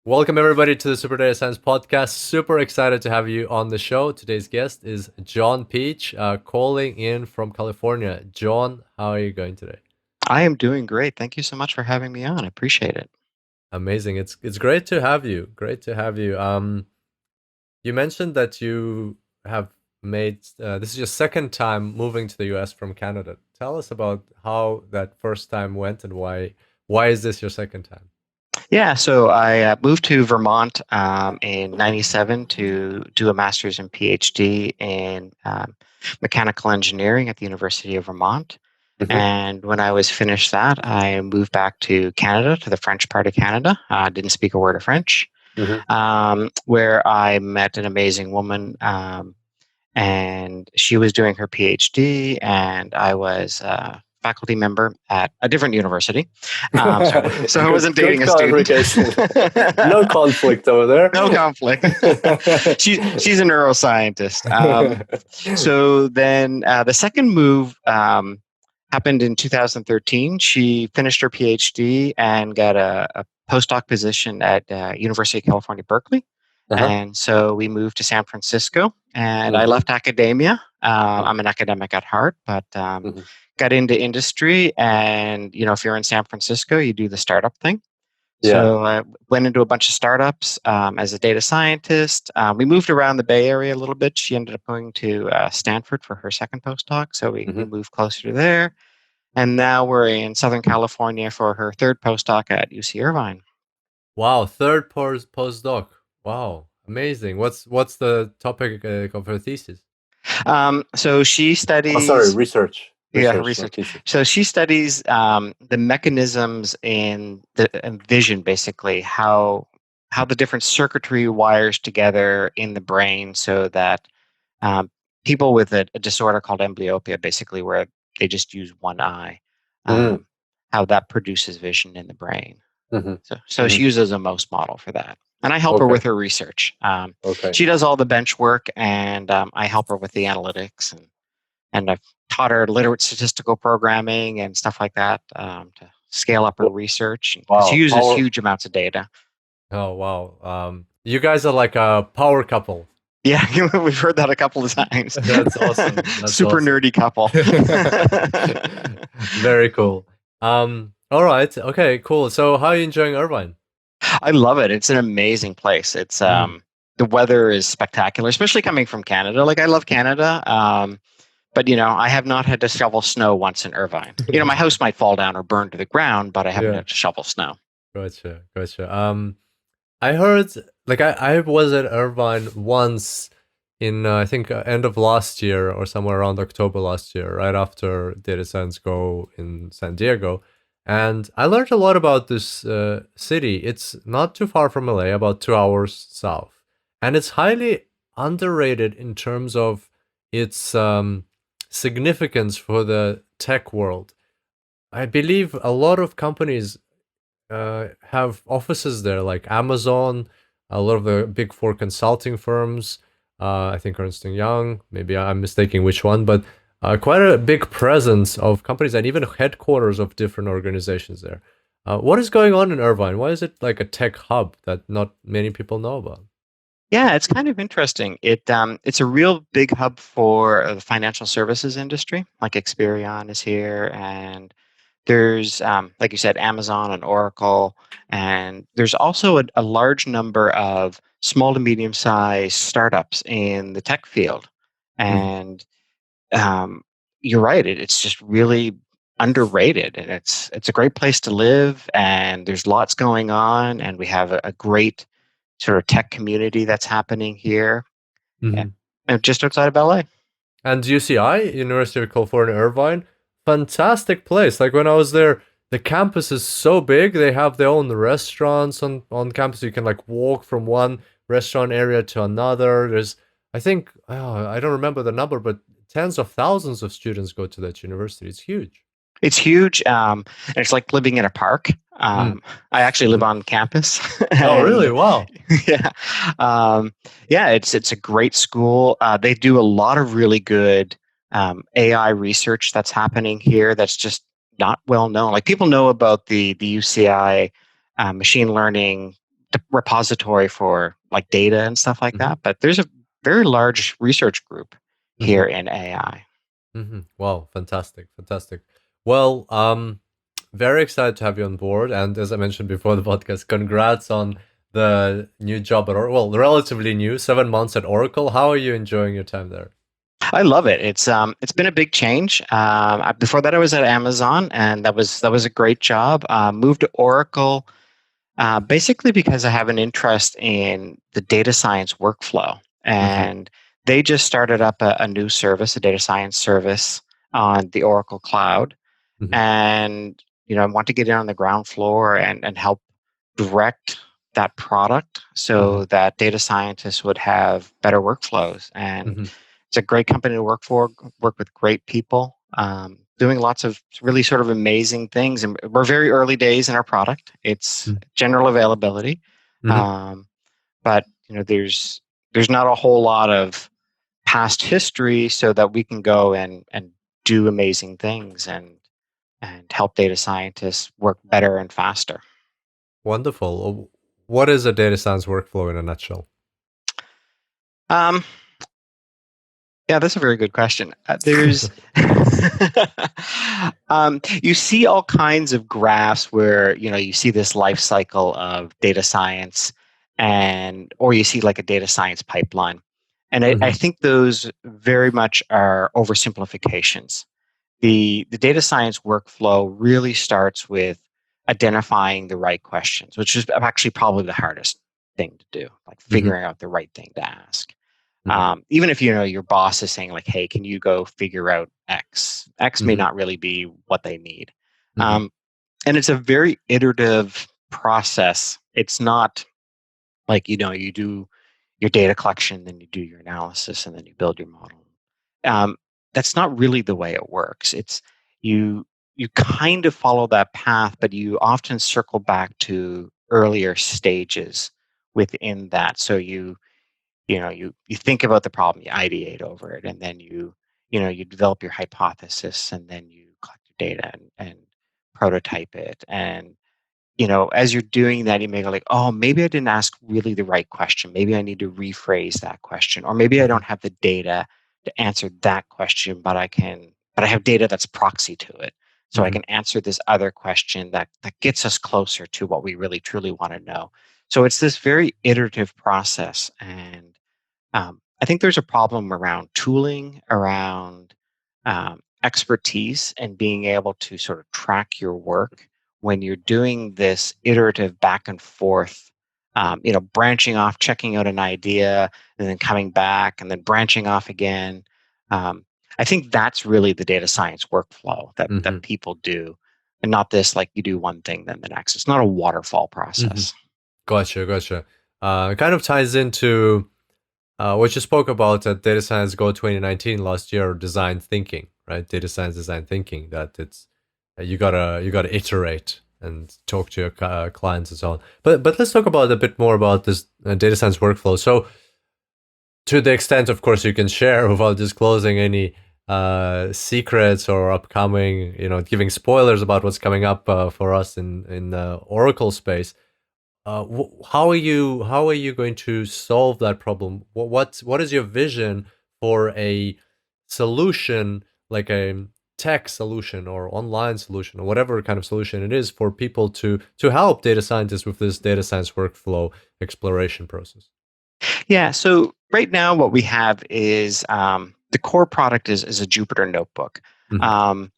Welcome everybody to the Super Data Science Podcast. Super excited to have you on the show. Today's guest is John Peach, calling in from California. John, how are you going today? I am doing great. Thank you so much for having me on. I appreciate it. Amazing. It's great to have you. Great to have you. You mentioned that you have made this is your second time moving to the US from Canada. Tell us about how that first time went and why is this your second time? Yeah, so I moved to Vermont in '97 to do a master's and PhD in mechanical engineering at the University of Vermont. Hmm. And when I was finished that, I moved back to Canada, to the French part of Canada. Didn't speak a word of French, Hmm. where I met an amazing woman. And she was doing her PhD, and I was a faculty member at a different university. So I wasn't Good dating a student. clarification. No conflict over there. No conflict. She's a neuroscientist. So then the second move happened in 2013. She finished her PhD and got a postdoc position at University of California, Berkeley. Uh-huh. And so we moved to San Francisco, and I Hmm. left academia. I'm an academic at heart, but Hmm. got into industry. And if you're in San Francisco, you do the startup thing. Yeah. So I went into a bunch of startups as a data scientist. We moved around the Bay Area a little bit. She ended up going to Stanford for her second postdoc, so we Hmm. moved closer to there. And now we're in Southern California for her third postdoc at UC Irvine. Wow, third postdoc. Wow, amazing. What's the topic of her thesis? So she Oh, sorry, studies, research. yeah, Research, not research. thesis. So she studies the mechanisms in the vision, basically how the different circuitry wires together in the brain, so that um, people with a disorder called amblyopia, basically where they just use one eye, Mm-hmm. um, how that produces vision in the brain. Mm-hmm. So Hmm. she uses a mouse model for that. And I help her Okay. with her research. Okay. She does all the bench work, and I help her with the analytics. And I've taught her literate statistical programming and stuff like that to scale up her research, because she Wow. uses Power. huge amounts of data. Oh, wow. You guys are like a power couple. Yeah, we've heard that a couple of times. That's awesome. That's Super awesome. nerdy couple. Very cool. All right. Okay, cool. So how are you enjoying Irvine? I love it. It's an amazing place. It's Mm. the weather is spectacular, especially coming from Canada. Like, I love Canada, but I have not had to shovel snow once in Irvine. My house might fall down or burn to the ground, but I haven't Yeah. had to shovel snow. Gotcha. Gotcha. I heard like I was at Irvine once in I think end of last year or somewhere around October last year, right after Data Science Go in San Diego, and I learned a lot about this city. It's not too far from LA, about 2 hours south, and it's highly underrated in terms of its significance for the tech world. I believe a lot of companies have offices there, like Amazon, a lot of the big four consulting firms. I think Ernst and Young. Maybe I'm mistaking which one, but quite a big presence of companies and even headquarters of different organizations there. What is going on in Irvine? Why is it like a tech hub that not many people know about? Yeah, it's kind of interesting. It's a real big hub for the financial services industry. Like, Experian is here, and there's, like you said, Amazon and Oracle, and there's also a large number of small to medium sized startups in the tech field. Mhm. And um, you're right; it's just really underrated, and it's a great place to live. And there's lots going on, and we have a great sort of tech community that's happening here, uh, Mhm. just outside of LA. And UCI, University of California, Irvine, fantastic place. Like when I was there, the campus is so big. They have their own restaurants on campus. You can like walk from one restaurant area to another. There's, I think, I don't remember the number, but tens of thousands of students go to that university. It's huge. It's huge, and it's like living in a park. Mm. I actually live Mhm. on campus, Oh, really? and Wow. yeah, yeah, it's a great school. They do a lot of really good AI research that's happening here. That's just not well known. Like, people know about the UCI machine learning repository for like data and stuff like Hmm. that. But there's a very large research group Hmm. here in AI. Wow, fantastic, fantastic. Well, very excited to have you on board. And as I mentioned before the podcast, congrats on the new job at Oracle. Well, relatively new, 7 months at Oracle. How are you enjoying your time there? I love it. It's been a big change. Before that, I was at Amazon, and that was a great job. Moved to Oracle basically because I have an interest in the data science workflow, Hmm. and they just started up a new service, a data science service on the Oracle Cloud, Hmm. and I want to get in on the ground floor and help direct that product Hmm. so that data scientists would have better workflows. And Hmm. it's a great company to work for, work with great people, doing lots of really sort of amazing things. And we're very early days in our product. It's general availability, Hmm. um, but there's not a whole lot of past history so that we can go and do amazing things and help data scientists work better and faster. Wonderful. What is a data science workflow in a nutshell? Um, yeah, that's a very good question. There's you see all kinds of graphs where you see this life cycle of data science, and or you see like a data science pipeline, and I Hmm. think those very much are oversimplifications. The data science workflow really starts with identifying the right questions, which is actually probably the hardest thing to do, like Hmm. figuring out the right thing to ask. Hmm. Even if your boss is saying like, "Hey, can you go figure out X?" X may Hmm. not really be what they need, Hmm. um, and it's a very iterative process. It's not like you do your data collection, then you do your analysis, and then you build your model. um, that's not really the way it works. It's you you kind of follow that path, but you often circle back to earlier stages within that. So you think about the problem, you ideate over it, and then you develop your hypothesis, and then you collect your data and prototype it. And as you're doing that, you may go like, oh, maybe I didn't ask really the right question. Maybe I need to rephrase that question. Or maybe I Hmm. don't have the data to answer that question, but I have data that's proxy to it. So I Hmm. can answer this other question that gets us closer to what we really truly want to know. So it's this very iterative process. And I think there's a problem around tooling, around expertise, and being able to sort of track your work when you're doing this iterative back and forth. Branching off, checking out an idea, and then coming back, and then branching off again. Um, I think that's really the data science workflow that Hmm. people do, and not this like you do one thing then the next. It's not a waterfall Hmm. process. Gotcha, gotcha. It kind of ties into what you spoke about at Data Science Go 2019 last year, design thinking, right? Data science design thinking. That it's you gotta iterate and talk to your clients and so on. But let's talk about a bit more about this data science workflow. So to the extent, of course, you can share without disclosing any secrets or upcoming, giving spoilers about what's coming up for us in the Oracle space. How are you going to solve that problem? What is your vision for a solution, like a tech solution or online solution or whatever kind of solution it is for people to help data scientists with this data science workflow exploration process? Yeah. So right now, what we have is the core product is a Jupyter notebook. Hmm. Um,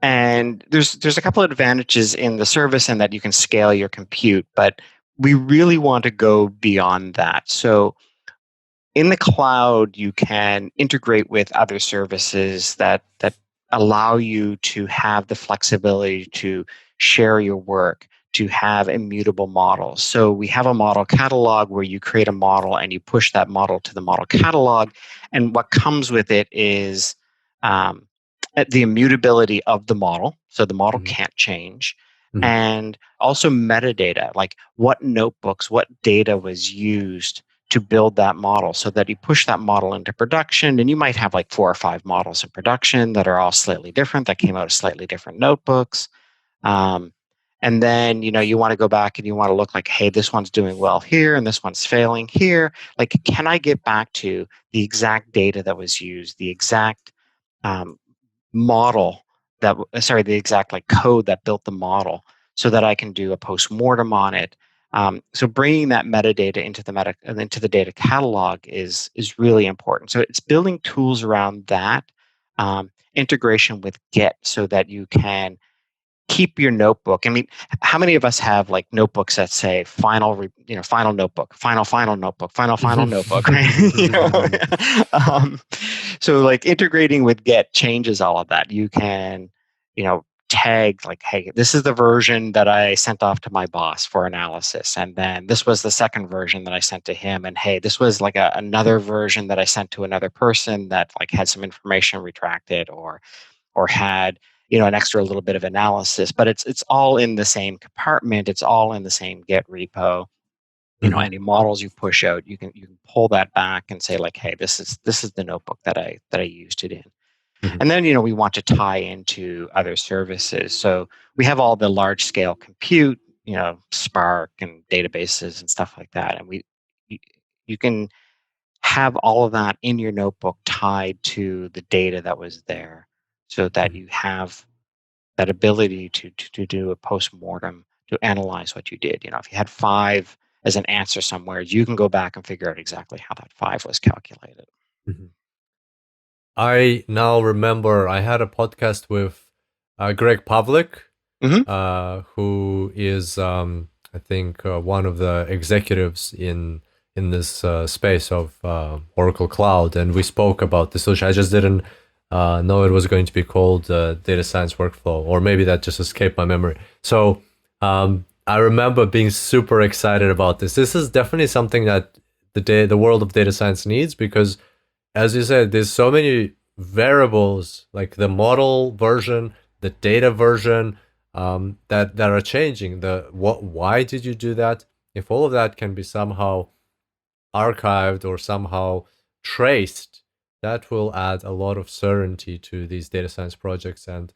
and there's a couple of advantages in the service and that you can scale your compute, but we really want to go beyond that. So in the cloud, you can integrate with other services that allow you to have the flexibility to share your work, to have immutable models. So we have a model catalog where you create a model and you push that model to the model catalog, and what comes with it is um, the immutability of the model, so the model Hmm. can't change. Hmm. And also metadata, like what notebooks, what data was used to build that model, so that you push that model into production, and you might have like 4 or 5 models in production that are all slightly different, that came out of slightly different notebooks. um, And then, you want to go back and you want to look like, hey, this one's doing well here and this one's failing here. Like, can I get back to the exact data that was used, the exact um, model the exact like code that built the model, so that I can do a post-mortem on it. So bringing that metadata into the data catalog is really important. So it's building tools around that, integration with Git, so that you can keep your notebook. I mean, how many of us have like notebooks that say final notebook, final notebook, final notebook, right? um, so like integrating with Git changes all of that. You can, tag like, hey, this is the version that I sent off to my boss for analysis, and then this was the second version that I sent to him, and hey, this was like another version that I sent to another person that like had some information retracted, or had an extra little bit of analysis, but it's all in the same compartment. It's all in the same Git repo. Any models you push out, you can pull that back and say like, hey, this is the notebook that I used it in. And then we want to tie into other services. So we have all the large scale compute, Spark and databases and stuff like that, and you, you can have all of that in your notebook tied to the data that was there, so that you have that ability to do a post-mortem, to analyze what you did. If you had five as an answer somewhere, you can go back and figure out exactly how that five was calculated. I now remember I had a podcast with Greg Pavlik, Mm-hmm. who is, I think, one of the executives in this space of Oracle Cloud, and we spoke about the solution. I just didn't know it was going to be called data science workflow, or maybe that just escaped my memory. So I remember being super excited about this. This is definitely something that the world of data science needs, because as you said, there's so many variables, like the model version, the data version, that are changing. Why did you do that? If all of that can be somehow archived or somehow traced, that will add a lot of certainty to these data science projects and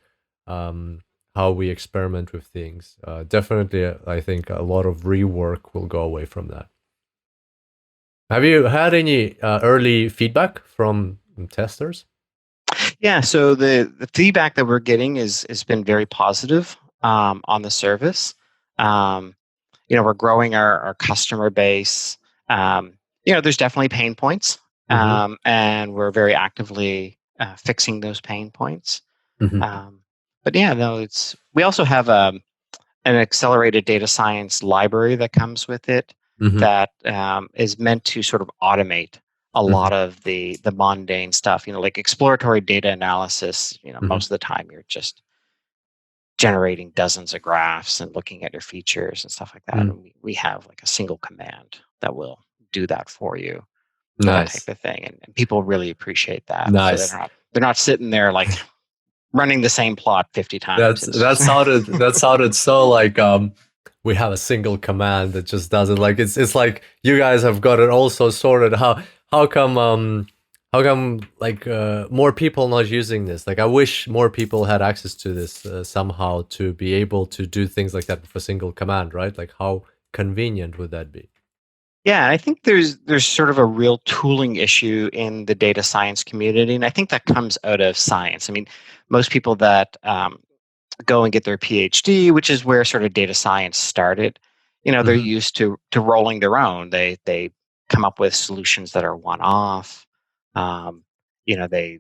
how we experiment with things. Definitely, I think a lot of rework will go away from that. Have you had any early feedback from testers? Yeah, so the feedback that we're getting has been very positive on the service. We're growing our customer base. There's definitely pain points, Mm-hmm. and we're very actively fixing those pain points. Mm-hmm. But yeah, no, we also have an accelerated data science library that comes with it, Mm-hmm. that is meant to sort of automate a Mm-hmm. lot of the mundane stuff. Like exploratory data analysis. Mm-hmm. Most of the time you're just generating dozens of graphs and looking at your features and stuff like that. Mm. And we have like a single command that will do that for you, that type Nice. of thing. And people really appreciate that. So they're Nice. not they're not sitting there like running the same plot 50 times. That It's sounded so like we have a single command that just does it. Like it's like you guys have got it also sorted. How come like more people not using this? Like I wish more people had access to this somehow, to be able to do things like that with a single command, right? Like how convenient would that be? Yeah, I think there's sort of a real tooling issue in the data science community, and I think that comes out of science. I mean, most people that go and get their PhD, which is where sort of data science started, they're Mm-hmm. used to rolling their own. They come up with solutions that are one off. Um, they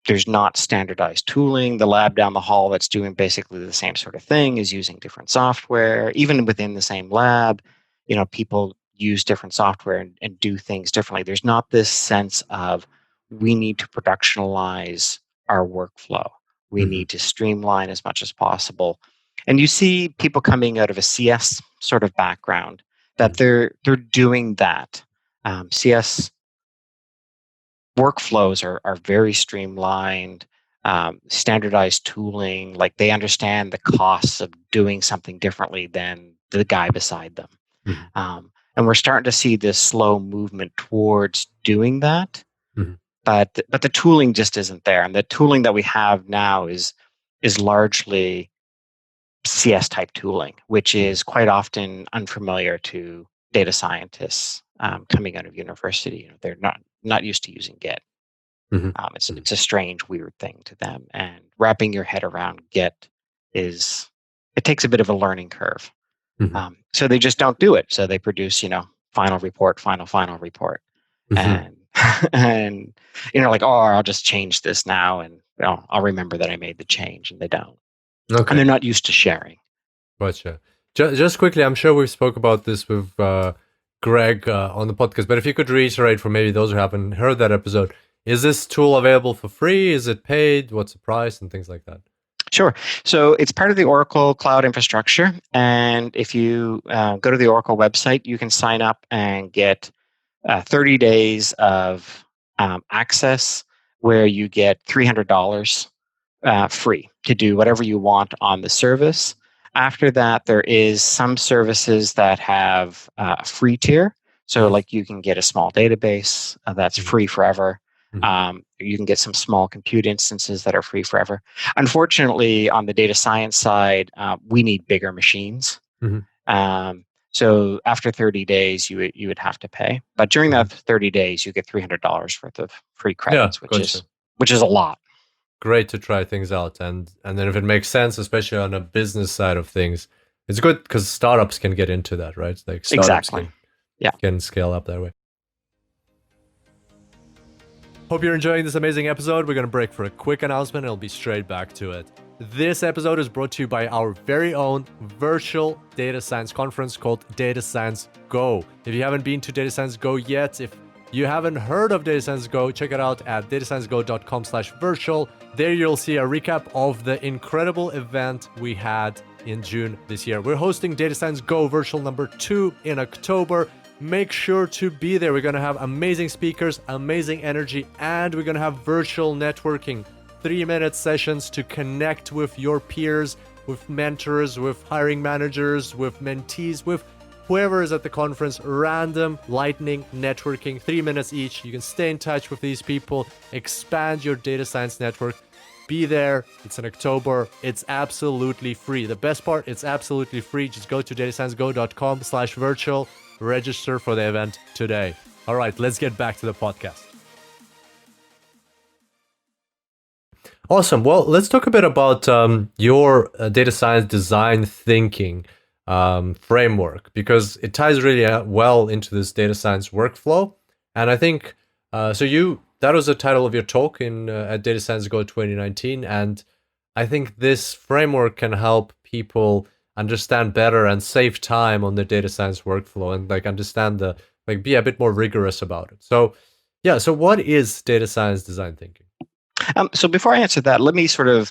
there's not standardized tooling. The lab down the hall that's doing basically the same sort of thing is using different software. Even within the same lab, people use different software and do things differently. There's not this sense of we need to productionalize our workflow. We Mm-hmm. need to streamline as much as possible. And you see people coming out of a CS sort of background that they're doing that. CS workflows are very streamlined, standardized tooling. Like they understand the costs of doing something differently than the guy beside them. Mm-hmm. And we're starting to see this slow movement towards doing that, Mm-hmm. but the tooling just isn't there. And the tooling that we have now is largely CS type tooling, which is quite often unfamiliar to data scientists coming out of university. They're not used to using Git. Mhm. It's a strange, weird thing to them, and wrapping your head around Git it takes a bit of a learning curve. Mhm. So they just don't do it. So they produce, final report, final report, Mhm. and and like, oh, I'll just change this now, and I'll remember that I made the change, and they don't, and Okay. they're not used to sharing. Gotcha. Just quickly, I'm sure we've spoke about this with Greg on the podcast, but if you could reiterate for maybe those who haven't heard that episode, is this tool available for free? Is it paid? What's the price and things like that? Sure. So it's part of the Oracle Cloud infrastructure, and if you go to the Oracle website, you can sign up and get 30 days of access, where you get $300 free to do whatever you want on the service. After that, there is some services that have a free tier. So, Mhm. like, you can get a small database that's Mhm. free forever. Mhm. You can get some small compute instances that are free forever. Unfortunately, on the data science side, we need bigger machines. Mhm. Um, so after 30 days, you would have to pay. But during Mhm. that 30 days, you get $300 worth of free Yeah, credits, gotcha. which is a lot. Great to try things out, and then if it makes sense, especially on a business side of things, it's good because startups can get into that, right? Like startups Exactly. can Yeah. scale up that way. Hope you're enjoying this amazing episode. We're going to break for a quick announcement and we'll be straight back to it. This episode is brought to you by our very own virtual data science conference called Data Science Go. If you haven't been to Data Science Go yet, if you haven't heard of Data Science Go, check it out at datasciencego.com/virtual. There you'll see a recap of the incredible event we had in June this year. We're hosting Data Science Go virtual number 2 in October. Make sure to be there. We're going to have amazing speakers, amazing energy, and we're going to have virtual networking. 3-minute sessions to connect with your peers, with mentors, with hiring managers, with mentees, with whoever is at the conference. Random lightning networking, 3 minutes each. You can stay in touch with these people, expand your data science network. Be there. It's in October. It's absolutely free. The best part, it's absolutely free. Just go to datasciencego.com/virtual. Register for the event today. All right, let's get back to the podcast. Awesome. Well, let's talk a bit about your data science design thinking framework, because it ties really well into this data science workflow. And I think that was the title of your talk in at Data Science Go 2019, and I think this framework can help people understand better and save time on the data science workflow, and understand be a bit more rigorous about it. So yeah, so what is data science design thinking? So before I answer that, let me sort of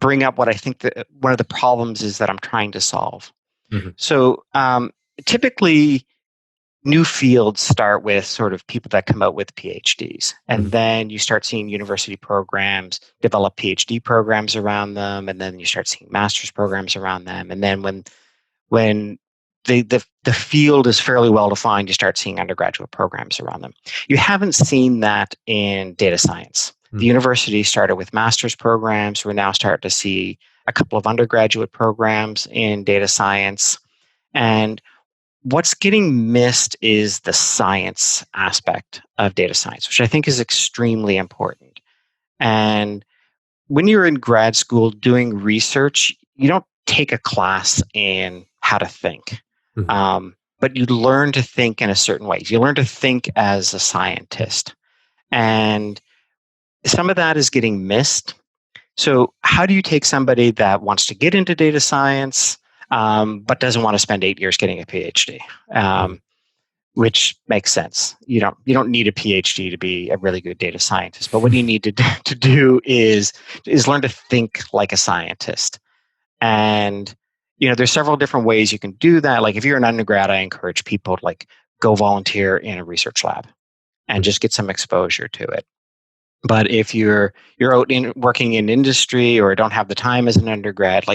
bring up what I think that one of the problems is that I'm trying to solve. Mm-hmm. So typically, new fields start with sort of people that come out with PhDs, and then you start seeing university programs develop PhD programs around them, and then you start seeing master's programs around them, and then when the field is fairly well defined, you start seeing undergraduate programs around them. You haven't seen that in data science. The university started with master's programs. We're now starting to see a couple of undergraduate programs in data science. And what's getting missed is the science aspect of data science, which I think is extremely important. And when you're in grad school doing research, you don't take a class in how to think, Mm-hmm. but you learn to think in a certain way. You learn to think as a scientist. And some of that is getting missed. So, how do you take somebody that wants to get into data science, but doesn't want to spend 8 years getting a PhD? Which makes sense. You don't need a PhD to be a really good data scientist, but what you need to do is learn to think like a scientist. And there's several different ways you can do that. Like, if you're an undergrad, I encourage people to go volunteer in a research lab and just get some exposure to it. But if you're out working in industry or don't have the time as an undergrad,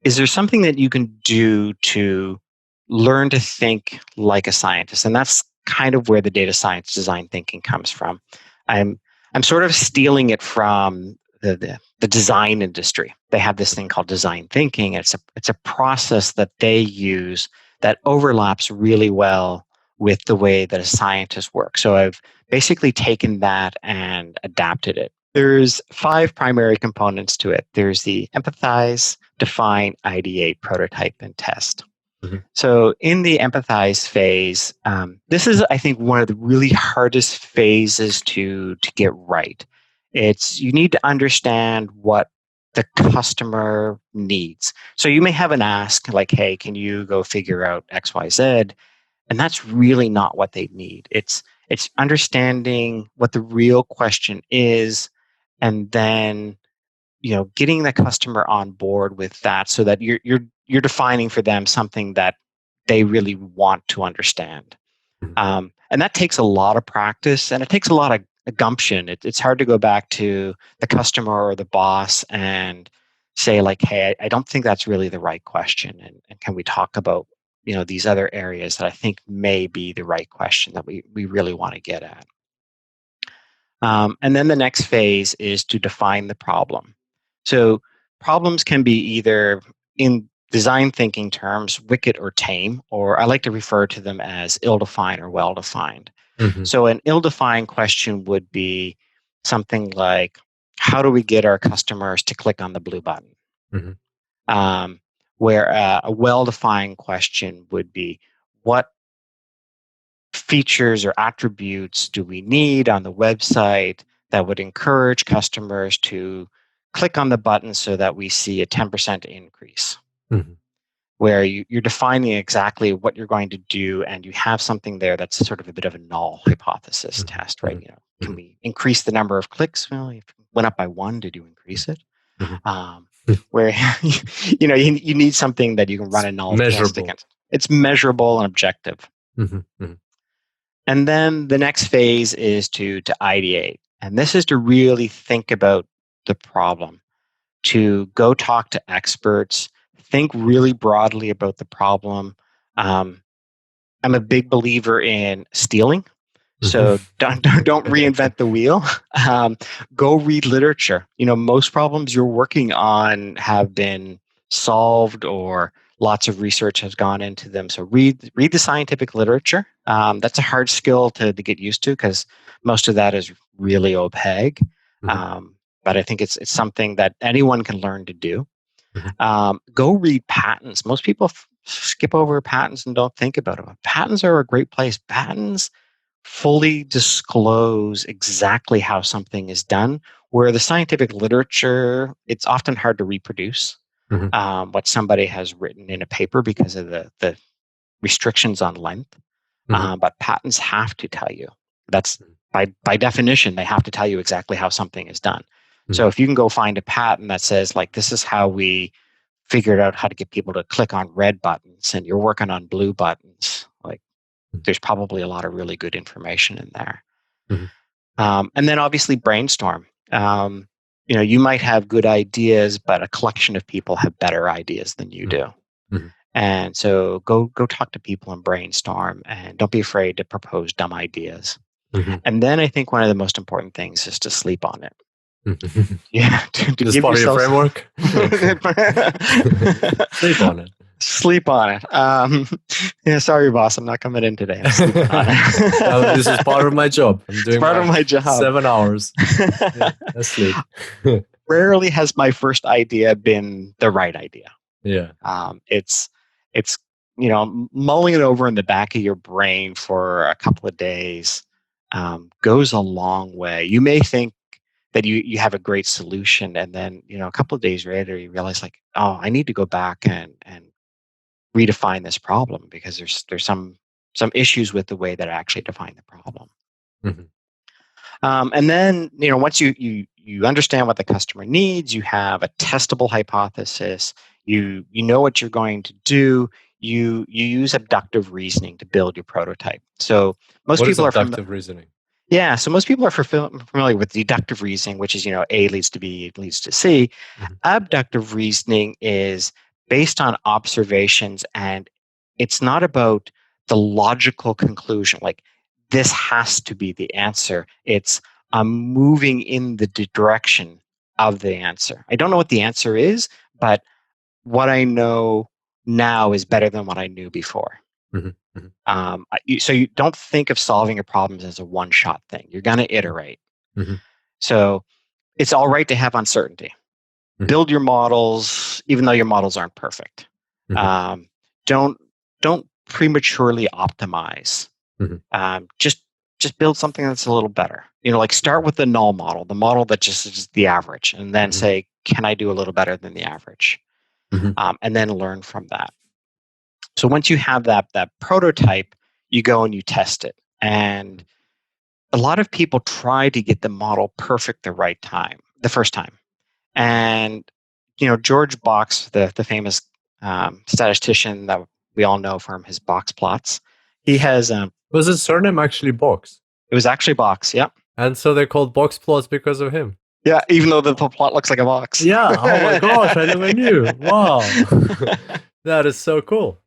is there something that you can do to learn to think like a scientist? And that's kind of where the data science design thinking comes from. I'm sort of stealing it from the design industry. They have this thing called design thinking. It's a process that they use that overlaps really well with the way that a scientist works. So I've basically taken that and adapted it. There's 5 primary components to it. There's the empathize, define, ideate, prototype, and test. Mhm. So in the empathize phase, this is, I think, one of the really hardest phases to get right. It's you need to understand what the customer needs. So you may have an ask like, "Hey, can you go figure out X, Y, Z?" And that's really not what they need. It's understanding what the real question is, and then getting the customer on board with that, so that you're defining for them something that they really want to understand. Mhm. And that takes a lot of practice, and it takes a lot of gumption. It's hard to go back to the customer or the boss and say like, "Hey, I don't think that's really the right question, and can we talk about these other areas that I think may be the right question that we really want to get at." And then the next phase is to define the problem. So problems can be either, in design thinking terms, wicked or tame, or I like to refer to them as ill-defined or well-defined. Mhm. So an ill-defined question would be something like, how do we get our customers to click on the blue button? Mhm. Um, where a well-defined question would be, what features or attributes do we need on the website that would encourage customers to click on the button so that we see a 10% increase? Mhm. Where you're defining exactly what you're going to do, and you have something there that's sort of a bit of a null hypothesis Mhm. test, right? Mhm. Can Mhm. we increase the number of clicks? Well, if it went up by 1, did you increase it? Mhm. Um, where you need something that you can run It's a null test measurable. against. It's measurable and objective. Mhm. Mhm. And then the next phase is to ideate. And this is to really think about the problem, to go talk to experts, think really broadly about the problem. Um, I'm a big believer in stealing. Mhm. So don't reinvent the wheel. Um, Go read literature. Most problems you're working on have been solved, or lots of research has gone into them. So read the scientific literature. That's a hard skill to get used to, because most of that is really opaque. Mhm. Um, but I think it's something that anyone can learn to do. Mhm. Go read patents. Most people skip over patents and don't think about them. Patents are a great place. Patents fully disclose exactly how something is done, where the scientific literature, it's often hard to reproduce Mhm. what somebody has written in a paper because of the restrictions on length. Mhm. But patents have to tell you. That's Mhm. by definition, they have to tell you exactly how something is done. So Mhm. if you can go find a patent that says, like, this is how we figured out how to get people to click on red buttons, and you're working on blue buttons, like, there's probably a lot of really good information in there. Mhm. And then obviously brainstorm. You might have good ideas, but a collection of people have better ideas than you Mhm. do. Mhm. And so go talk to people and brainstorm, and don't be afraid to propose dumb ideas. Mhm. And then I think one of the most important things is to sleep on it. Mhm. Yeah, to This give part of your yourself framework? Sleep on it. sleep on it. Yeah, sorry, boss, I'm not coming in today. I'm sleeping on This is part of it. my job. I'm It's doing part of my my job. 7 hours. Yeah, asleep. Rarely has my first idea been the right idea. Yeah. It's mulling it over in the back of your brain for a couple of days goes a long way. You may think that you have a great solution, and then a couple of days later you realize, like, oh, I need to go back and redefine this problem, because there's some issues with the way that I actually define the problem. Mhm. And then, once you understand what the customer needs, you have a testable hypothesis, you know what you're going to do, you use abductive reasoning to build your prototype. So most What is people are from abductive reasoning? yeah, so most people are familiar with deductive reasoning, which is, A leads to B leads to C. Mhm. Abductive reasoning is based on observations, and it's not about the logical conclusion, like, this has to be the answer. It's moving in the direction of the answer. I don't know what the answer is, but what I know now is better than what I knew before. Mhm, mhm, So you don't think of solving your problems as a one-shot thing. You're going to iterate. mhm, So it's all right to have uncertainty. mhm, Build your models, even though your models aren't perfect. mhm, Um, don't don't prematurely optimize. mhm, Just build something that's a little better. Like start with the null model, the model that just is the average, and then mhm, say, can I do a little better than the average? mhm, And then learn from that. So once you have that prototype, you go and you test it. And a lot of people try to get the model perfect the first time. And George Box, the famous statistician that we all know from his box plots, he has Was his surname actually Box? it was actually Box, yeah. And so they called box plots because of him. Yeah, even though the plot looks like a box. Yeah. Oh my gosh, I never knew. Wow. That is so cool.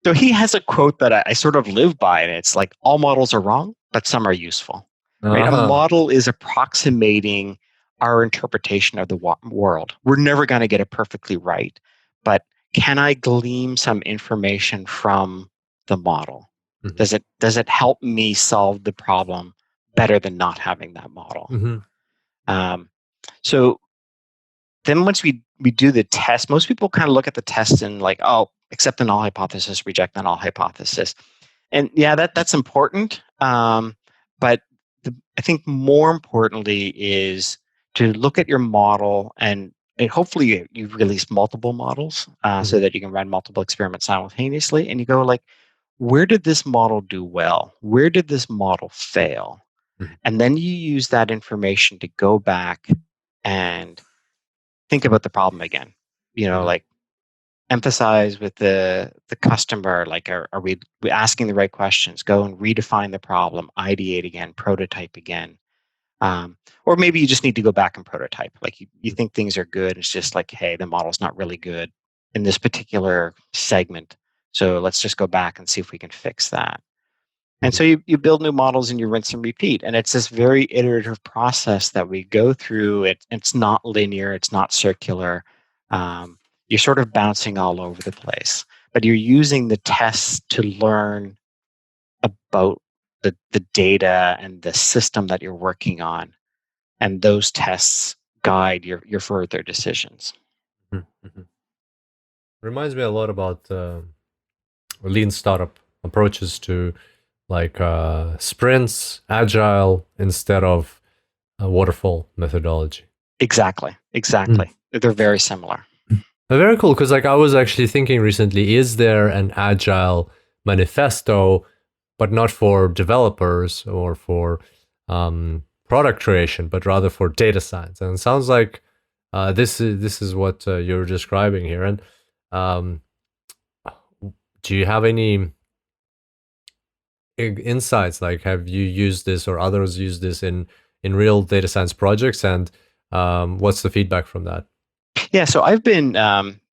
So he has a quote that I sort of live by, and it's like, all models are wrong, but some are useful. Right? A Uh-huh. model is approximating our interpretation of the world. We're never going to get it perfectly right, but can I glean some information from the model? Mhm, Does it help me solve the problem better than not having that model? mhm, Um, so then once we do the test, most people kind of look at the test and like, oh, accept the null hypothesis, reject the null hypothesis. And yeah, that's important. But I think more importantly is to look at your model, and hopefully you've released multiple models so mhm, that you can run multiple experiments simultaneously. And you go like, where did this model do well? Where did this model fail? mhm, And then you use that information to go back and think about the problem again. mhm, Like emphasize with the customer, like are we asking the right questions? Go and redefine the problem, ideate again, prototype again. Or maybe you just need to go back and prototype. Like you think things are good. It's just like, hey, the model's not really good in this particular segment. So let's just go back and see if we can fix that. And mhm, so you build new models and you rinse and repeat. And it's this very iterative process that we go through. It's not linear, it's not circular. Um, you're sort of bouncing all over the place, but you're using the tests to learn about the data and the system that you're working on. And those tests guide your further decisions. mhm, mhm. Reminds me a lot about lean startup approaches to like sprints, agile instead of a waterfall methodology. Exactly. Mm. Exactly. They're very similar. Very cool, because like I was actually thinking recently, is there an agile manifesto, but not for developers or for product creation, but rather for data science? And it sounds like this is what you're describing here. And um, do you have any insights? Like, have you used this or others used this in real data science projects? And what's the feedback from that? Yeah, so I've been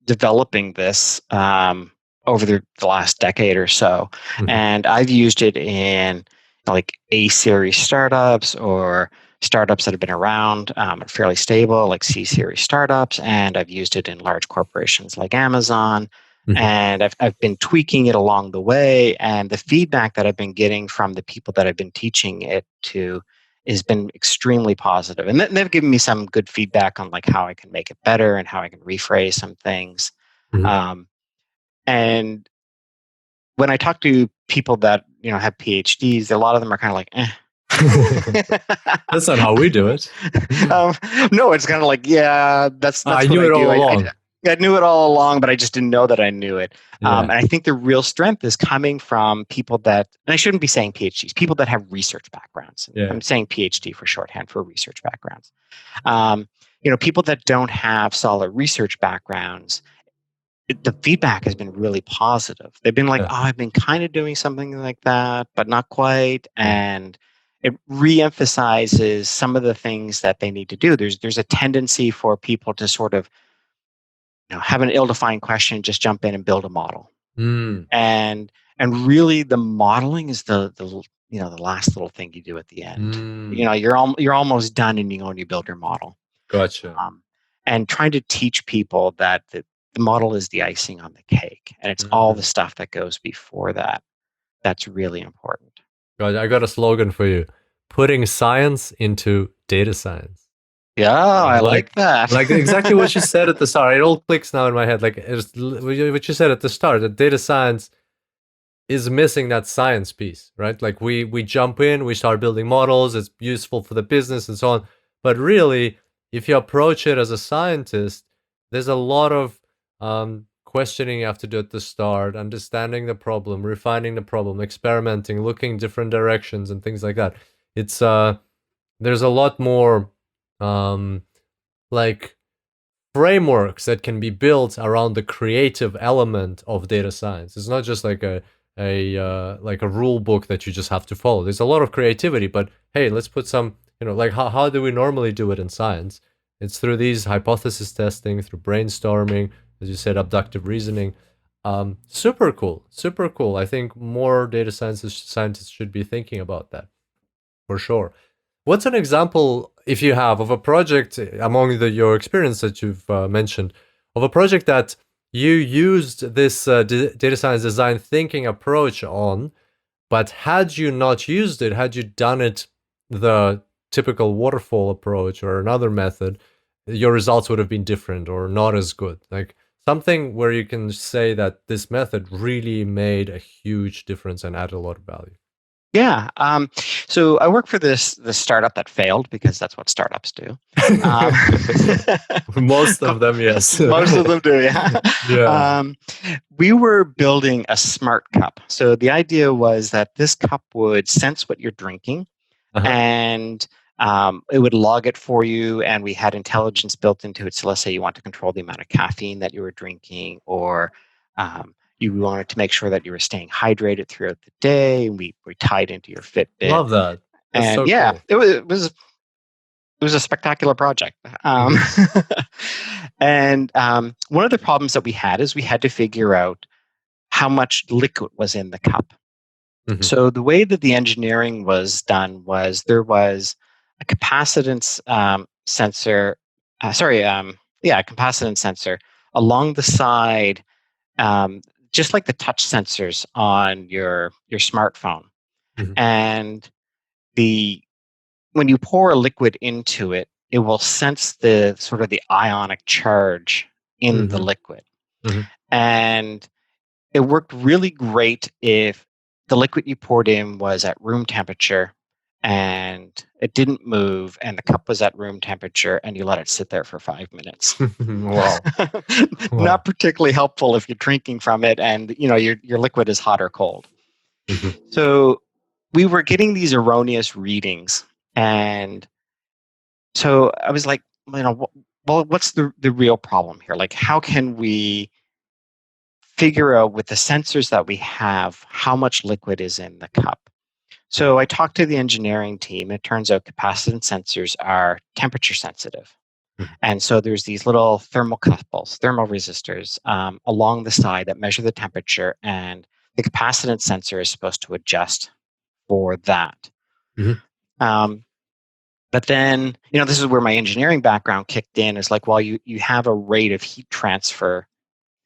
developing this over the last decade or so, Mhm, and I've used it in like A series startups or startups that have been around and fairly stable, like C series startups, and I've used it in large corporations like Amazon. mhm, And I've been tweaking it along the way, and the feedback that I've been getting from the people that I've been teaching it to has been extremely positive. And they've given me some good feedback on like how I can make it better and how I can rephrase some things. mhm. Um, and when I talk to people that have PhDs, a lot of them are kind of like, eh. That's not how we do it. um, no, it's kind of like, yeah, I that's what knew I it do. all I, I along. I knew it all along, but I just didn't know that I knew it. Yeah. And I think the real strength is coming from people that, and I shouldn't be saying PhDs, people that have research backgrounds. Yeah. I'm saying PhD for shorthand for research backgrounds. Um, People that don't have solid research backgrounds, the feedback has been really positive. They've been like, Yeah. "Oh, I've been kind of doing something like that, but not quite," Yeah. and it reemphasizes some of the things that they need to do. There's a tendency for people to sort of have an ill-defined question, just jump in and build a model, Mm, and really the modeling is the last little thing you do at the end. mm. You're almost done and you go and you build your model. Gotcha. and trying to teach people that the model is the icing on the cake, and it's all the Mhm. stuff that goes before that that's really important. I got a slogan for you: putting science into data science. Yeah, I Like, like that. like exactly what you said at the start. It all clicks now in my head. Like what you said at the start, that data science is missing that science piece, right? Like we jump in, we start building models, it's useful for the business and so on. But really, if you approach it as a scientist, there's a lot of questioning you have to do at the start, understanding the problem, refining the problem, experimenting, looking different directions and things like that. It's there's a lot more um like frameworks that can be built around the creative element of data science. It's not just like a rule book that you just have to follow. There's a lot of creativity, but hey, let's put some, like how do we normally do it in science? It's through these hypothesis testing, through brainstorming, as you said, abductive reasoning. Super cool, super cool. I think more data scientists should be thinking about that for sure. What's an example, if you have, of a project among your experience that you've mentioned, of a project that you used this data science design thinking approach on, but had you not used it, had you done it the typical waterfall approach or another method, your results would have been different or not as good? Like something where you can say that this method really made a huge difference and added a lot of value. Yeah. So I work for this startup that failed because that's what startups do. Um, Most of them, yes. Most of them do, yeah. Yeah. We were building a smart cup. So the idea was that this cup would sense what you're drinking, Uh-huh. and it would log it for you. And we had intelligence built into it. So let's say you want to control the amount of caffeine that you were drinking, or you wanted to make sure that you were staying hydrated throughout the day. And we tied into your Fitbit. Love that. That's And so yeah, cool. it was a spectacular project. Mhm. And one of the problems that we had is we had to figure out how much liquid was in the cup. Mhm. So the way that the engineering was done was there was a capacitance sensor, a capacitance sensor along the side, um, just like the touch sensors on your smartphone. Mhm. And the when you pour a liquid into it, it will sense the sort of the ionic charge in the Mhm. liquid. Mhm. And it worked really great if the liquid you poured in was at room temperature and it didn't move and the cup was at room temperature and you let it sit there for 5 minutes. Wow. Not Wow. particularly helpful if you're drinking from it and your liquid is hot or cold. Mhm. So we were getting these erroneous readings, and so I was like, well, what's the real problem here? Like, how can we figure out with the sensors that we have how much liquid is in the cup? So I talked to the engineering team. It turns out capacitance sensors are temperature sensitive. Mhm. And so there's these little thermocouples, thermal resistors along the side that measure the temperature, and the capacitance sensor is supposed to adjust for that. Mhm. Um, but then, this is where my engineering background kicked in. Is like, well, you have a rate of heat transfer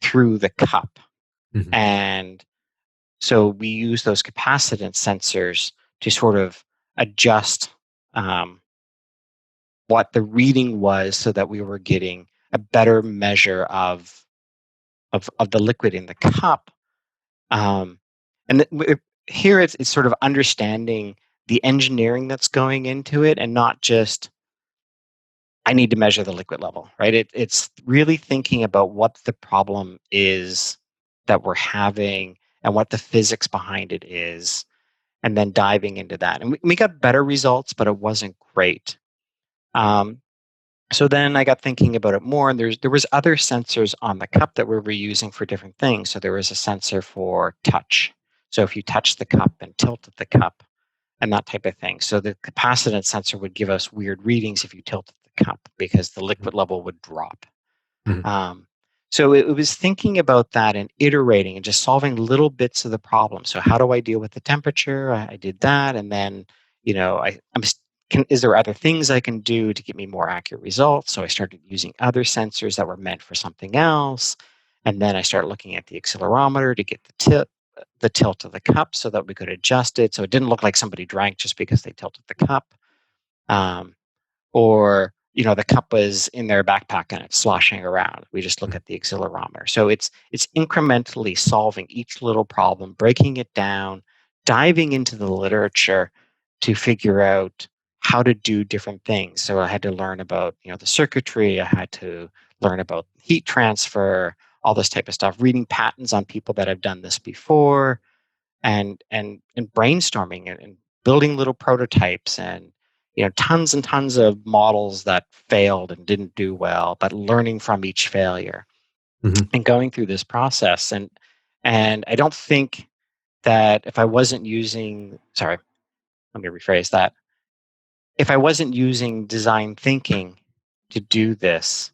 through the cup, Mhm. and so we use those capacitance sensors to sort of adjust um, what the reading was, so that we were getting a better measure of the liquid in the cup. Um, and here it's sort of understanding the engineering that's going into it, and not just I need to measure the liquid level, right? It's really thinking about what the problem is that we're having and what the physics behind it is, and then diving into that. And we got better results, but it wasn't great. Um, so then I got thinking about it more, and there was other sensors on the cup that we were using for different things. So there was a sensor for touch. So if you touch the cup and tilted the cup and that type of thing. So the capacitance sensor would give us weird readings if you tilted the cup because the liquid level would drop. Mhm. Um, so it was thinking about that and iterating and just solving little bits of the problem. So how do I deal with the temperature? I did that, and then is there other things I can do to get me more accurate results? So I started using other sensors that were meant for something else. And then I started looking at the accelerometer to get the tilt of the cup so that we could adjust it. So it didn't look like somebody drank just because they tilted the cup. Um, or the cup was in their backpack and it's sloshing around. We just look at the accelerometer. So it's incrementally solving each little problem, breaking it down, diving into the literature to figure out how to do different things. So I had to learn about the circuitry. I had to learn about heat transfer, all this type of stuff. Reading patents on people that have done this before, and brainstorming and building little prototypes and tons and tons of models that failed and didn't do well, but learning from each failure and going through this process. And I don't think that if I wasn't using, sorry, let me rephrase that. If I wasn't using design thinking to do this,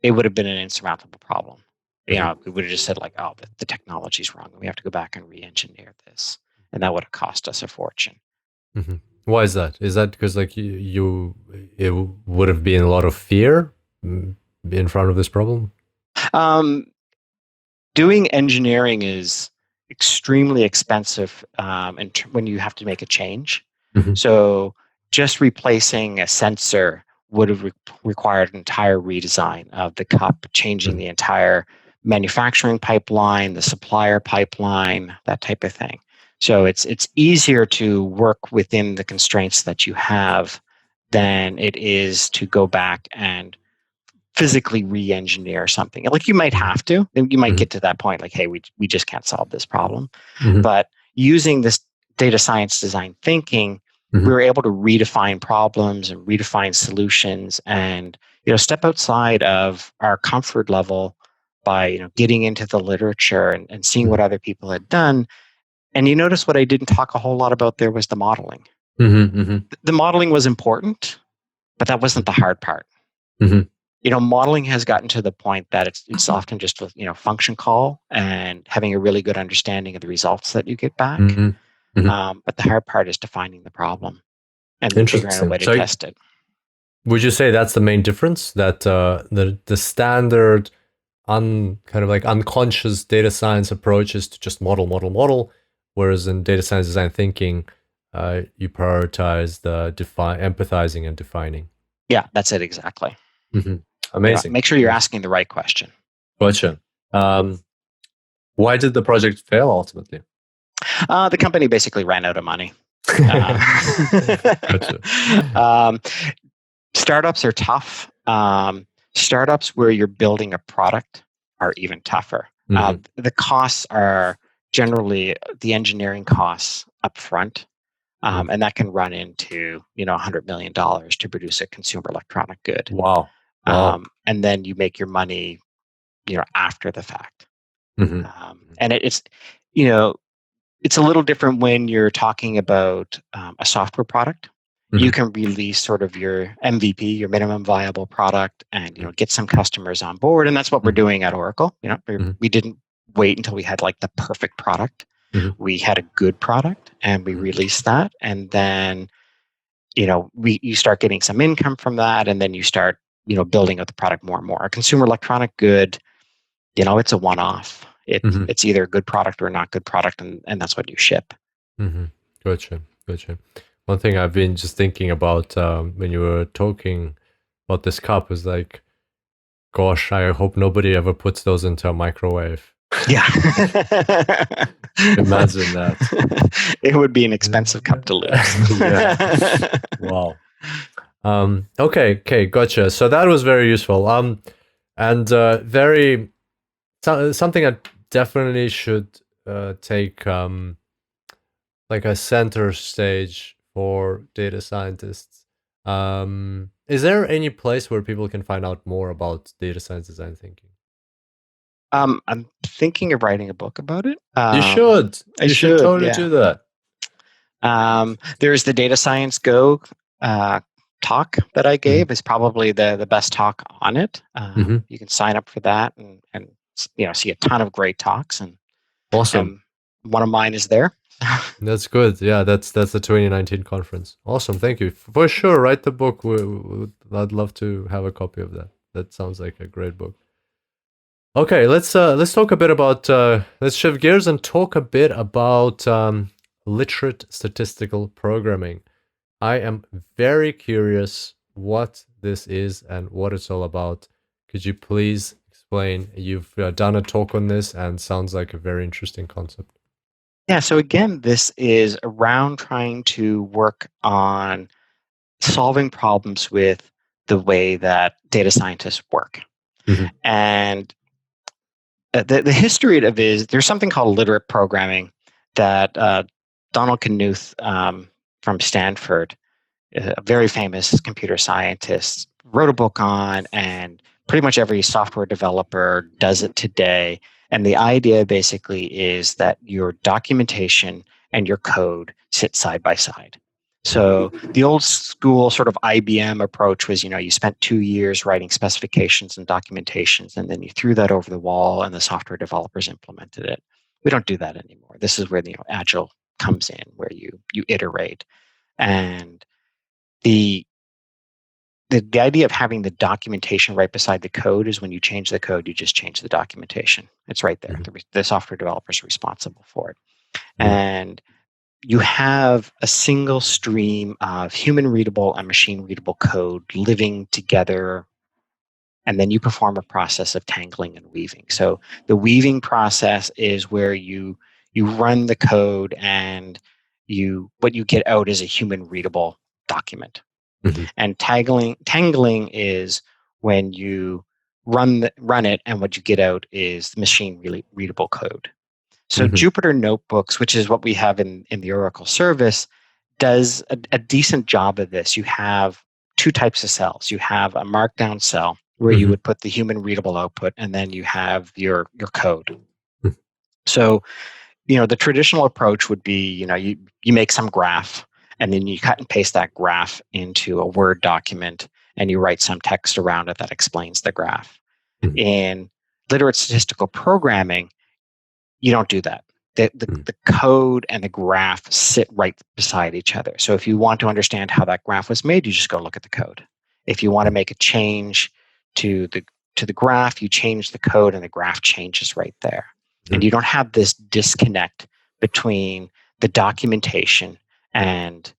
it would have been an insurmountable problem. We would have just said like, oh, the technology's wrong. We have to go back and re-engineer this. And that would have cost us a fortune. Mm-hmm. Why is that? Is that because like it would have been a lot of fear in front of this problem? Um, Doing engineering is extremely expensive when you have to make a change. Mm-hmm. So just replacing a sensor would have required an entire redesign of the cup, changing the entire manufacturing pipeline, the supplier pipeline, that type of thing. So it's easier to work within the constraints that you have than it is to go back and physically re-engineer something. Like you might have to, you might get to that point like, hey, we just can't solve this problem. But using this data science design thinking, we were able to redefine problems and redefine solutions and step outside of our comfort level by getting into the literature and seeing what other people had done. And you notice what I didn't talk a whole lot about there was the modeling. The modeling was important, but that wasn't the hard part. Modeling has gotten to the point that it's often just a function call and having a really good understanding of the results that you get back. But the hard part is defining the problem and then figuring out a way to test it. Would you say that's the main difference? That the standard kind of like unconscious data science approach is to just model, whereas in data science design thinking, you prioritize the empathizing and defining. Yeah, that's it exactly. Amazing. Make sure you're asking the right question. Gotcha. Why did the project fail ultimately? The company basically ran out of money. Startups are tough. Startups where you're building a product are even tougher. The costs are generally the engineering costs up front. And that can run into $100 million to produce a consumer electronic good. Wow. And then you make your money after the fact. And it's a little different when you're talking about a software product. You can release sort of your MVP, your minimum viable product, and get some customers on board. And that's what we're doing at Oracle. We didn't wait until we had like the perfect product. We had a good product and we released that. And then, you start getting some income from that. And then you start, building out the product more and more. A consumer electronic good, it's a one-off. It's either a good product or a not good product. And that's what you ship. Gotcha. One thing I've been just thinking about when you were talking about this cup is like, gosh, I hope nobody ever puts those into a microwave. Yeah. Imagine that. It would be an expensive cup to lose. Yeah. Wow. Okay, gotcha. So that was very useful. And very something I definitely should take like a center stage for data scientists. Is there any place where people can find out more about data science design thinking? I'm thinking of writing a book about it. You should. You should totally do that. There's the Data Science Go talk that I gave is probably the best talk on it. You can sign up for that and see a ton of great talks. And awesome. one of mine is there. That's good. Yeah, that's the 2019 conference. Awesome. Thank you. For sure, write the book. I'd love to have a copy of that. That sounds like a great book. Okay, let's talk a bit about let's shift gears and talk a bit about literate statistical programming. I am very curious what this is and what it's all about. Could you please explain? You've done a talk on this and sounds like a very interesting concept. Yeah, so again, this is around trying to work on solving problems with the way that data scientists work. Mhm. And the history of it is there's something called literate programming that Donald Knuth from Stanford, a very famous computer scientist, wrote a book on, and pretty much every software developer does it today. And the idea basically is that your documentation and your code sit side by side. So the old school sort of IBM approach was, you spent 2 years writing specifications and documentations, and then you threw that over the wall and the software developers implemented it. We don't do that anymore. This is where the Agile comes in, where you iterate. And the the idea of having the documentation right beside the code is when you change the code, you just change the documentation. It's right there. Mhm. The software developer is responsible for it. Mhm. And you have a single stream of human readable and machine readable code living together. And then you perform a process of tangling and weaving. So the weaving process is where you run the code and what you get out is a human readable document. Mhm. And tangling is when you run it, and what you get out is machine really readable code. So Mhm. Jupyter Notebooks, which is what we have in the Oracle service, does a decent job of this. You have two types of cells. You have a markdown cell where you Mhm. would put the human readable output, and then you have your code. Mhm. So the traditional approach would be, you make some graph, and then you cut and paste that graph into a Word document, and you write some text around it that explains the graph. Mhm. In literate statistical programming, you don't do that. The, the, Mhm. the code and the graph sit right beside each other. So if you want to understand how that graph was made, you just go look at the code. If you want to make a change to the graph, you change the code and the graph changes right there. And Mhm. you don't have this disconnect between the documentation and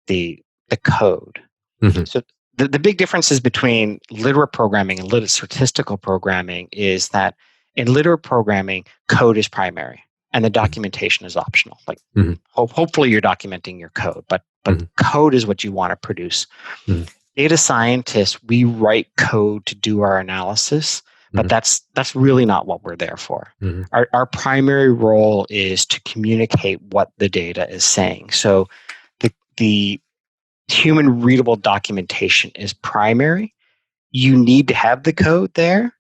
the code. Mhm. So the big differences between literate programming and literate statistical programming is that in literate programming, code is primary and the Mhm. documentation is optional. Like Mhm. hopefully you're documenting your code, but Mhm. code is what you want to produce. Mhm. Data scientists, we write code to do our analysis, but Mhm. that's really not what we're there for. Mhm. Our primary role is to communicate what the data is saying. So the human readable documentation is primary. You need to have the code there,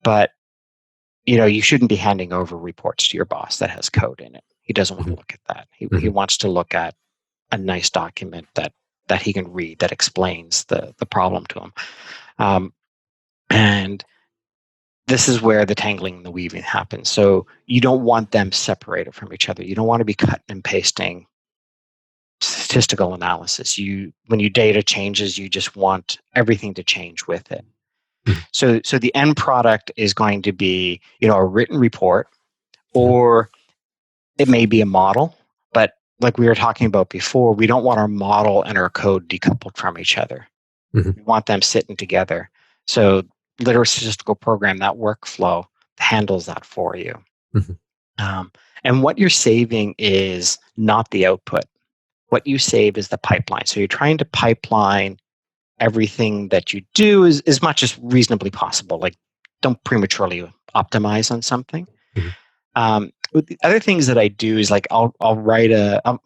but you shouldn't be handing over reports to your boss that has code in it. He doesn't want to Mhm. look at that. He Mhm. wants to look at a nice document that he can read that explains the problem to him. And this is where the tangling and the weaving happens. So you don't want them separated from each other. You don't want to be cutting and pasting statistical analysis. When your data changes, you just want everything to change with it. Mhm. So the end product is going to be, a written report, Mhm. or it may be a model, but like we were talking about before, we don't want our model and our code decoupled from each other. Mhm. We want them sitting together. So literate statistical program, that workflow handles that for you. Mhm. Um, and what you're saving is not the output. What you save is the pipeline. So you're trying to pipeline everything that you do as much as reasonably possible. Like, don't prematurely optimize on something. Mhm. The other things that I do is like I'll write a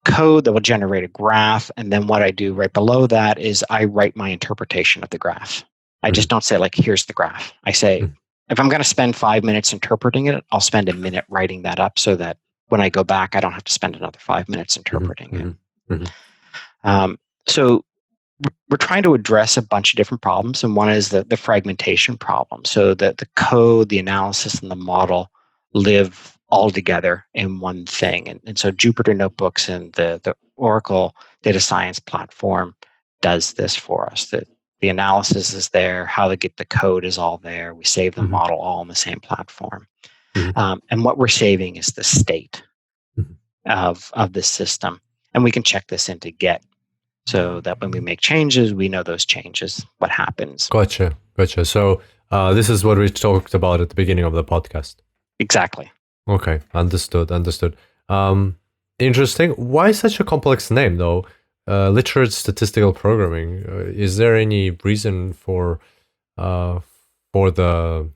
code that will generate a graph, and then what I do right below that is I write my interpretation of the graph. I Mhm. just don't say like, here's the graph. I say, Mhm. if I'm going to spend 5 minutes interpreting it, I'll spend a minute writing that up so that when I go back, I don't have to spend another 5 minutes Mhm. interpreting it. Mhm. Mhm. So we're trying to address a bunch of different problems, and one is the fragmentation problem. So that the code, the analysis, and the model live all together in one thing. And so Jupyter Notebooks and the Oracle data science platform does this for us. The analysis is there, how to get the code is all there. We save the Mhm. model all in the same platform. Mhm. And what we're saving is the state Mhm. of the system. And we can check this into Git so that when we make changes, we know those changes, what happens. Gotcha. Gotcha. So this is what we talked about at the beginning of the podcast. Exactly. Okay, understood, understood. Um, Interesting. Why such a complex name, though? Literate statistical programming. Is there any reason uh, for the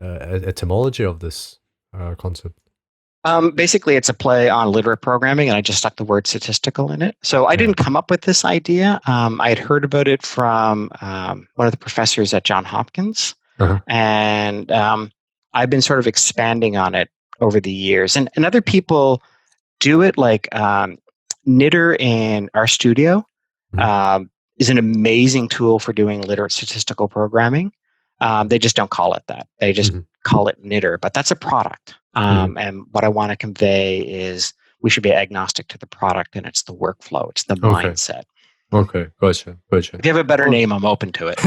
etymology of this concept? Basically, it's a play on literate programming, and I just stuck the word statistical in it. So I Yeah. didn't come up with this idea. I had heard about it from one of the professors at Johns Hopkins, Uh-huh. and I've been sort of expanding on it over the years. And other people do it, like Knitter in our studio Mhm. um, is an amazing tool for doing literate statistical programming. They just don't call it that. They just Mhm. call it Knitter, but that's a product. Mhm. And what I want to convey is we should be agnostic to the product, and it's the workflow, it's the Okay. mindset. Okay. Gotcha. Gotcha. If you have a better Well, name, I'm open to it.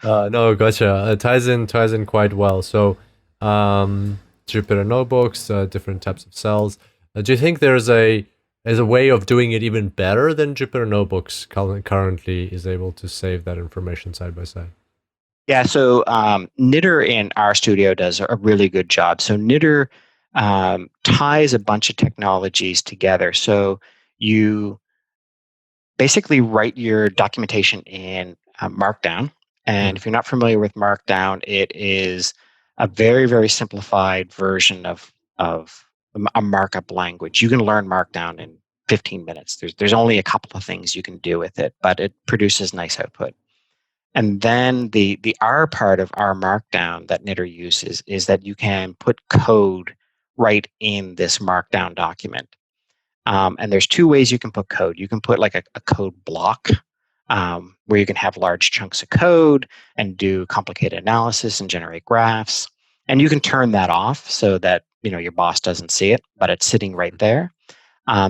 no, gotcha. Ties in quite well. So, Jupyter notebooks, different types of cells. Do you think there's a way of doing it even better than Jupyter notebooks currently is able to save that information side by side? Yeah, so Knitter in our studio does a really good job. So Knitter ties a bunch of technologies together. So you basically write your documentation in Markdown. And Mhm. if you're not familiar with Markdown, it is a very, very simplified version of a markup language. You can learn Markdown in 15 minutes. There's only a couple of things you can do with it, but it produces nice output. And then the R part of R Markdown that Knitter uses is that you can put code right in this Markdown document. And there's two ways you can put code. You can put like a code block where you can have large chunks of code and do complicated analysis and generate graphs. And you can turn that off so that your boss doesn't see it, but it's sitting right there.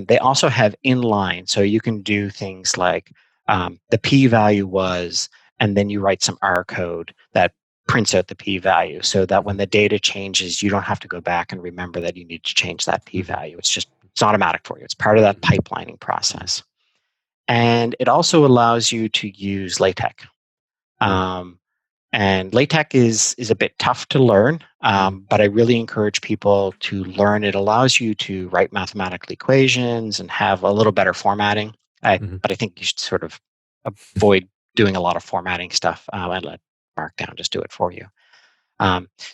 They also have inline, so you can do things like the p-value was, and then you write some R code that prints out the p-value so that when Mhm. the data changes, you don't have to go back and remember that you need to change that Mhm. p-value. It's automatic for you. It's part of that Mhm. pipelining Mhm. process. And it also allows you to use LaTeX. Mhm. Um, and LaTeX is a bit tough to learn, Mhm. but I really encourage people to learn. It allows you to write mathematical equations and have a little better formatting. Mhm. But I think you should sort of avoid doing a lot of formatting stuff and let Markdown just do it for you.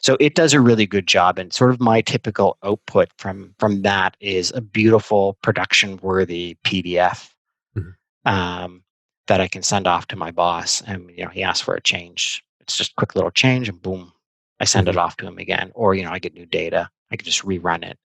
So it does a really good job, and sort of my typical output from that is a beautiful production worthy PDF Mhm. um, that I can send off to my boss. And he asks for a change. It's just a quick little change, and boom, I send it Mhm. off to him again. Or I get new data. I can just rerun it.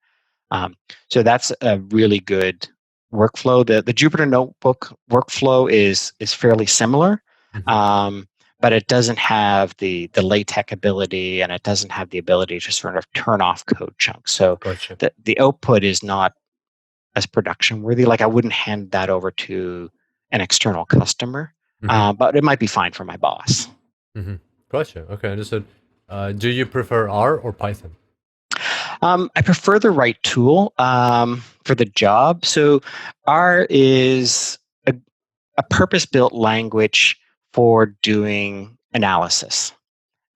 So that's a really good workflow. The Jupyter Notebook workflow is fairly similar, Mhm. um, but it doesn't have the LaTeX ability, and it doesn't have the ability to sort of turn off code chunks. So Gotcha. the output is not as production worthy. Like I wouldn't hand that over to an external customer, Mhm. but it might be fine for my boss. Mhm. Gotcha. Okay, understood. Do you prefer R or Python? I prefer the right tool for the job. So R is a purpose-built language for doing analysis.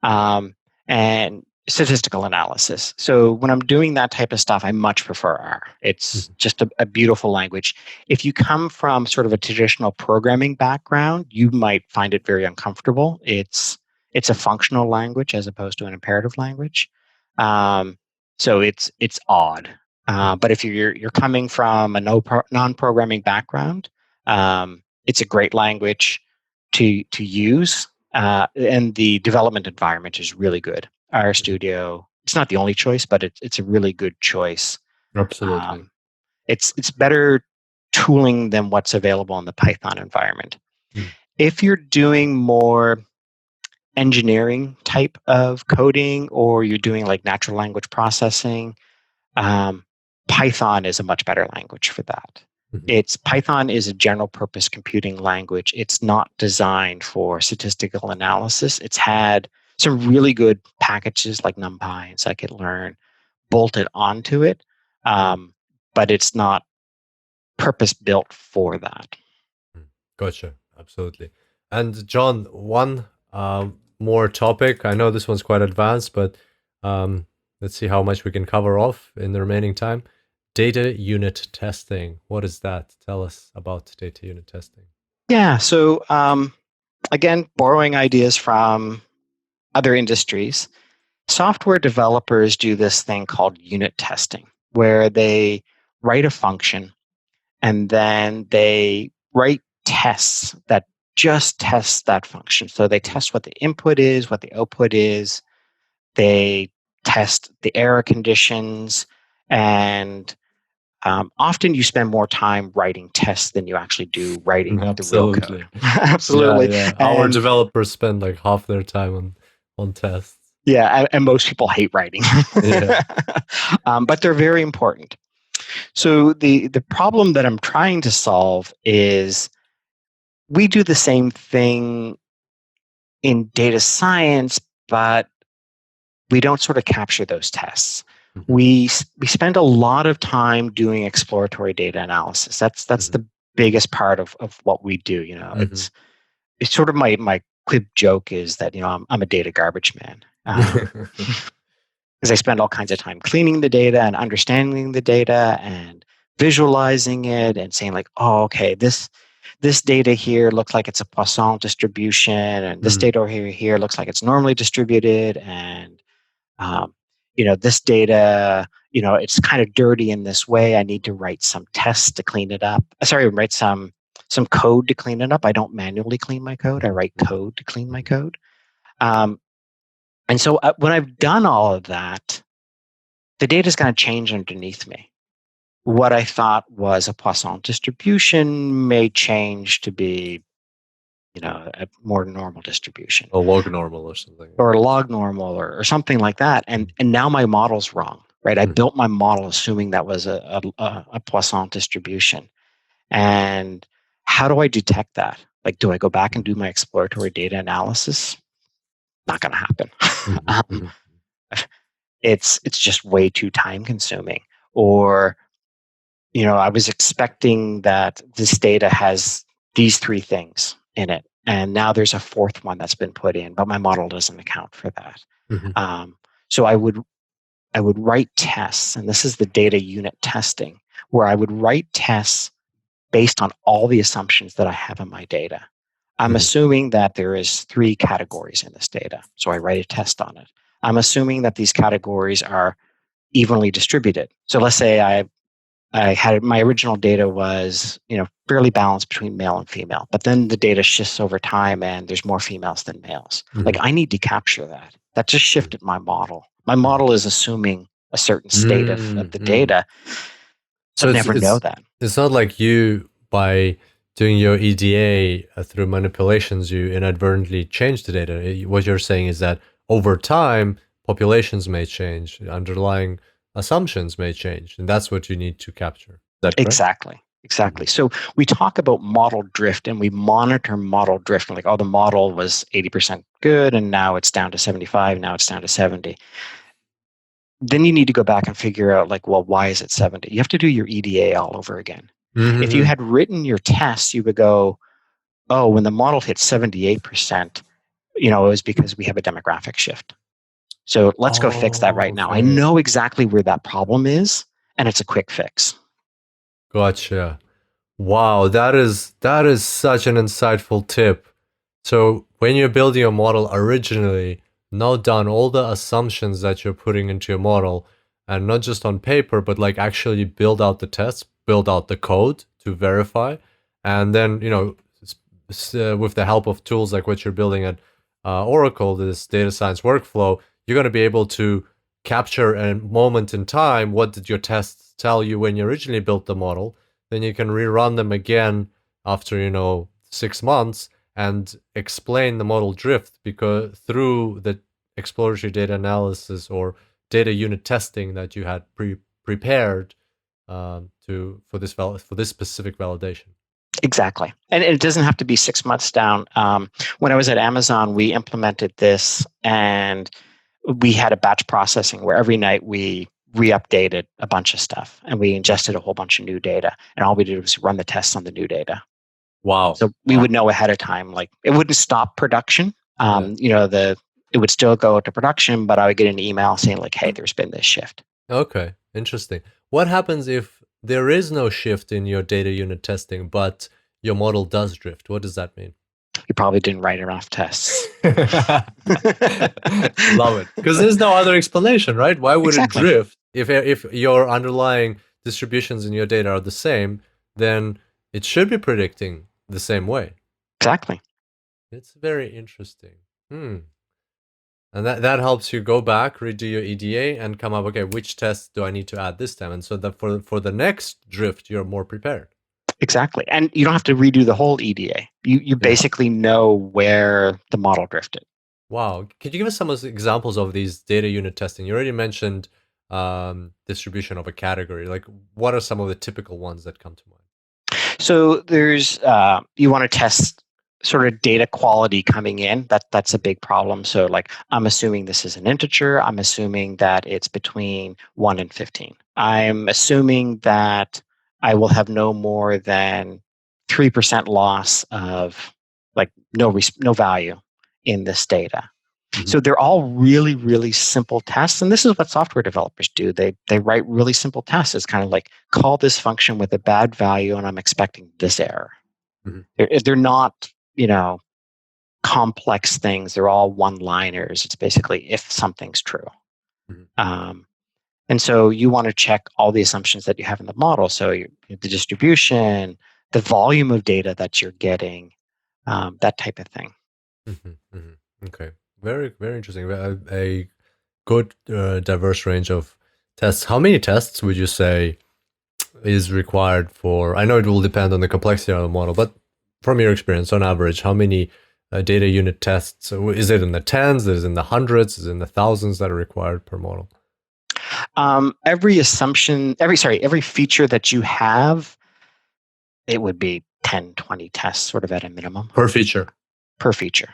And statistical analysis. So when I'm doing that type of stuff, I much prefer R. It's Mhm. just a beautiful language. If you come from sort of a traditional programming background, you might find it very uncomfortable. It's a functional language as opposed to an imperative language. Um, so it's odd. Mhm. But if you're coming from a non-programming background, it's a great language to use, and the development environment is really good. Our Mhm. studio, it's not the only choice, but it's a really good choice. Absolutely. Um, it's better tooling than what's available in the Python environment. Mhm. If you're doing more engineering type of coding, or you're doing like natural language processing, um, Python is a much better language for that. Mhm. It's Python is a general purpose computing language. It's not designed for statistical analysis. It's had some really good packages like NumPy and scikit-learn bolted onto it, Mm. um, but it's not purpose built for that. Mm. Gotcha. Absolutely. And John, one more topic. I know this one's quite advanced, but um, let's see how much we can cover off in the remaining time. Data unit testing. What is that? Tell us about data unit testing. Yeah. So again, borrowing ideas from other industries, software developers do this thing called unit testing, where they write a function and then they write tests that just test that function. So they Mhm. test what the input is, what the output is. They test the error conditions, and often you spend more time writing tests than you actually do writing the real code. Absolutely. Yeah, Absolutely. yeah. Our And developers spend like half their time on tests. yeah, and most people hate writing. Yeah. But they're very important. So the problem that I'm trying to solve is we do the same thing in data science, but we don't sort of capture those tests. Mhm. We spend a lot of time doing exploratory data analysis. That's Mhm. the biggest part of what we do. You know, Mhm. it's sort of my quip joke is that I'm a data garbage man. Because I spend all kinds of time cleaning the data and understanding the data and visualizing it and saying like, oh, okay, this data here looks like it's a Poisson distribution, and this Mhm. data here looks like it's normally distributed, and um, this data, it's kind of dirty in this way. I need to write some tests to clean it up. Sorry, write some code to clean it up. I don't manually clean my code. I Mhm. write code to clean my Mhm. code. Um, and so when I've done all of that, the data is going to change underneath me. What I thought was a Poisson distribution may change to be, a more normal distribution A log normal or something. or a log normal or something like that. And now my model's wrong, right? I Mhm. built my model assuming that was a Poisson distribution. And how do I detect that? Like, do I go back and do my exploratory data analysis? Not going to happen. Mhm. um, Mhm. it's just way too time consuming. Or I was expecting that this data has these three things in it, and now there's a fourth one that's been put in, but my model doesn't account for that. Mhm. Um, so I would write tests, and this is the data unit testing, where I would write tests based on all the assumptions that I have in my data. I'm Mhm. assuming that there is three categories in this data, so I write a test on it. I'm assuming that these categories are evenly distributed. So let's say I had my original data was, fairly balanced between male and female, but then the data shifts over time and there's more females than males. Like Mhm. I need to capture that. That just Mhm. shifted my model. My Mhm. model is assuming a certain state of Mm, the mm. data, So but it's never know it's that. it's not like you by doing your EDA through manipulations, you inadvertently change the data. What you're saying is that over time, populations may change, underlying assumptions may change, and that's what you need to capture. Is that correct? Exactly. Exactly. Mhm. So we talk about model drift and we monitor model drift. And like, oh, the model was 80% good and now it's down to 75, now it's down to 70. Then you need to go back and figure out like, well, why is it 70? You have to do your EDA all over again. If you Mhm. had written your tests, you would go, oh, when the model hit 78%, it was because we have a demographic shift. So let's go fix that Oh, right now. I okay. know exactly where that problem is, and it's a quick fix. Gotcha. Wow, that is such an insightful tip. So when you're building a model originally, note down all the assumptions that you're putting into your model, and not just on paper, but like actually build out the tests, build out the code to verify, and then with the help of tools like what you're building at Oracle, this data science workflow, you're going to be able to capture a moment in time. What did your tests tell you when you originally built the model? Then you can rerun them again after 6 months and explain the model drift because through the exploratory data analysis or data unit testing that you had prepared to for this specific validation. Exactly. And it doesn't have to be 6 months down. When I was at Amazon, we implemented this, and we had a batch processing where every night we re-updated a bunch of stuff, and we ingested a whole bunch of new data. And all we did was run the tests on the new data. Wow. So we would know ahead of time, like it wouldn't stop production. Yeah. It would still go to production, but I would get an email saying like, hey, there's been this shift. Okay, interesting. What happens if there is no shift in your data unit testing, but your model does drift? What does that mean? You probably didn't write enough tests. Love it. Because there's no other explanation, right? Why would Exactly. it drift if your underlying distributions in your data are the same? Then it should be predicting the same way. Exactly. It's very interesting. And that helps you go back, redo your EDA, and come up, okay, which tests do I need to add this time? And so that for the next drift, you're more prepared. Exactly. And you don't have to redo the whole EDA. You basically know where the model drifted. Wow. Could you give us some examples of these data unit testing? You already mentioned distribution of a category. Like, what are some of the typical ones that come to mind? So there's you want to test sort of data quality coming in. That's a big problem. So like I'm assuming this is an integer. I'm assuming that it's between 1 and 15. I'm assuming that I will have no more than 3% loss of like no value in this data. So they're all really, really simple tests. And this is what software developers do. They write really simple tests. It's kind of like call this function with a bad value and I'm expecting this error. They're not, complex things. They're all one-liners. It's basically if something's true. And so you want to check all the assumptions that you have in the model. So the distribution, the volume of data that you're getting, that type of thing. Okay. Very, very interesting. A good, diverse range of tests. How many tests would you say is required for? I know it will depend on the complexity of the model, but from your experience, on average, how many data unit tests? Is it in the tens? Is it in the hundreds? Is it in the thousands that are required per model? Every feature that you have, it would be 10, 20 tests sort of at a minimum. Per feature? Per feature.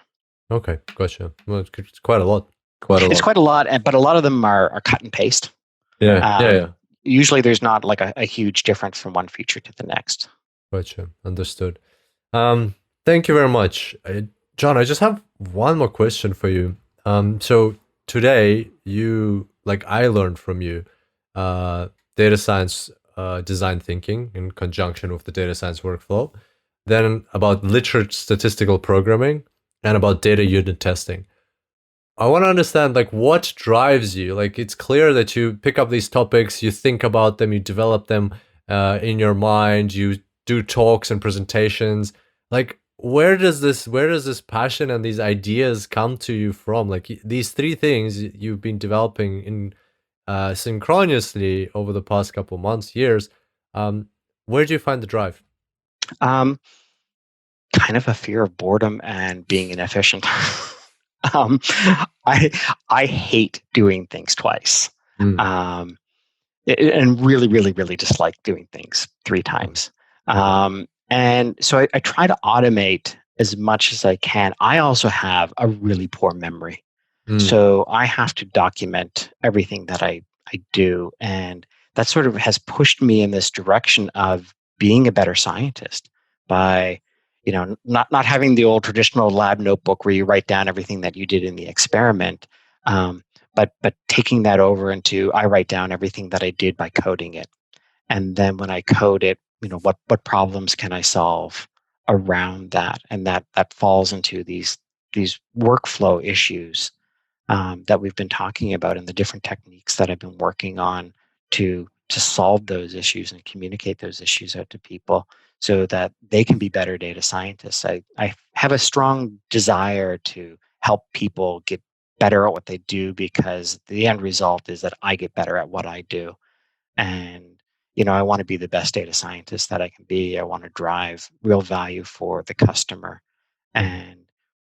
Okay, gotcha. Well, it's quite a lot. It's quite a lot, but a lot of them are cut and paste. Yeah. Usually there's not like a huge difference from one feature to the next. Gotcha. Understood. Thank you very much. John, I just have one more question for you. So today I learned from you, data science design thinking in conjunction with the data science workflow, then about literate statistical programming, and about data unit testing. I want to understand what drives you. It's clear that you pick up these topics, you think about them, you develop them in your mind, you do talks and presentations. Where does this passion and these ideas come to you from? These three things you've been developing in synchronously over the past couple months, years. Where do you find the drive? Kind of a fear of boredom and being inefficient. I hate doing things twice, and really, really, really dislike doing things 3 times. And so I try to automate as much as I can. I also have a really poor memory, so I have to document everything that I do, and that sort of has pushed me in this direction of being a better scientist by not having the old traditional lab notebook where you write down everything that you did in the experiment, but taking that over into I write down everything that I did by coding it, and then when I code it, what problems can I solve around that, and that falls into these workflow issues that we've been talking about, and the different techniques that I've been working on to solve those issues and communicate those issues out to people so that they can be better data scientists. I have a strong desire to help people get better at what they do, because the end result is that I get better at what I do. And I want to be the best data scientist that I can be. I want to drive real value for the customer. And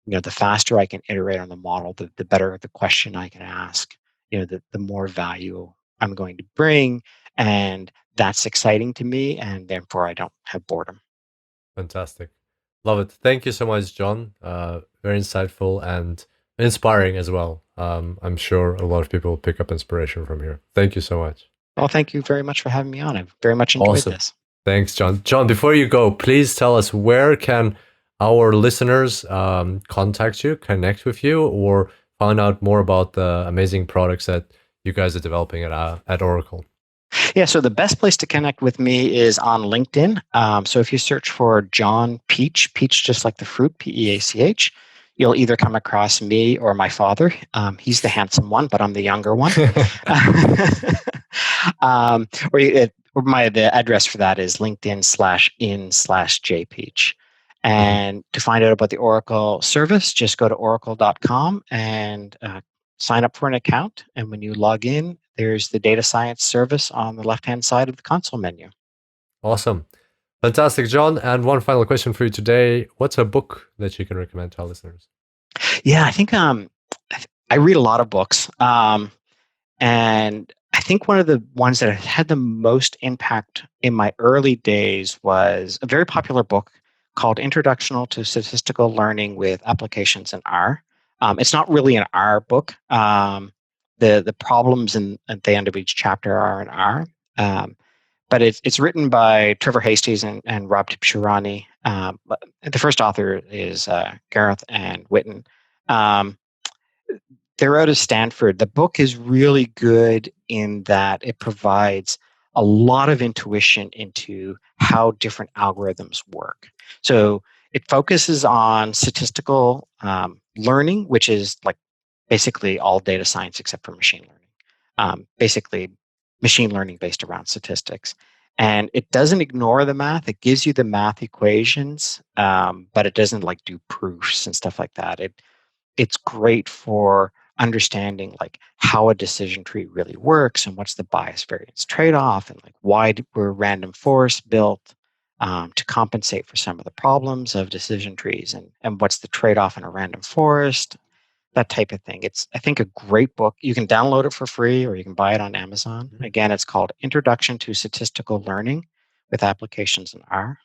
the faster I can iterate on the model, the better the question I can ask. The more value I'm going to bring, and that's exciting to me, and therefore I don't have boredom. Fantastic. Love it. Thank you so much, John. Very insightful and inspiring as well. I'm sure a lot of people will pick up inspiration from here. Thank you so much. Well, thank you very much for having me on. I've very much enjoyed Awesome. this. Thanks, John. John, before you go, please tell us, where can our listeners contact you, connect with you, or find out more about the amazing products that you guys are developing at Oracle? Yeah, so the best place to connect with me is on LinkedIn. So if you search for John Peach, Peach just like the fruit, Peach, you'll either come across me or my father. He's the handsome one, but I'm the younger one. The address for that is LinkedIn/in/jpeach. And to find out about the Oracle service, just go to oracle.com and sign up for an account. And when you log in, there's the data science service on the left-hand side of the console menu. Awesome. Fantastic, John. And one final question for you today. What's a book that you can recommend to our listeners? Yeah, I think I read a lot of books. And I think one of the ones that had the most impact in my early days was a very popular book called Introduction to Statistical Learning with Applications in R. It's not really an R book. The problems at the end of each chapter are in R. But it's written by Trevor Hastings and Rob Tibshirani. The first author is Gareth and Witten. They're out of Stanford. The book is really good in that it provides a lot of intuition into how different algorithms work. So it focuses on statistical learning, which is like basically all data science except for machine learning. Basically, machine learning based around statistics. And it doesn't ignore the math. It gives you the math equations, but it doesn't like do proofs and stuff like that. It's great for understanding like how a decision tree really works and what's the bias variance trade-off, and like why were random forests built to compensate for some of the problems of decision trees, and what's the trade-off in a random forest, that type of thing. It's, I think, a great book. You can download it for free or you can buy it on Amazon. Again, it's called Introduction to Statistical Learning with Applications in R.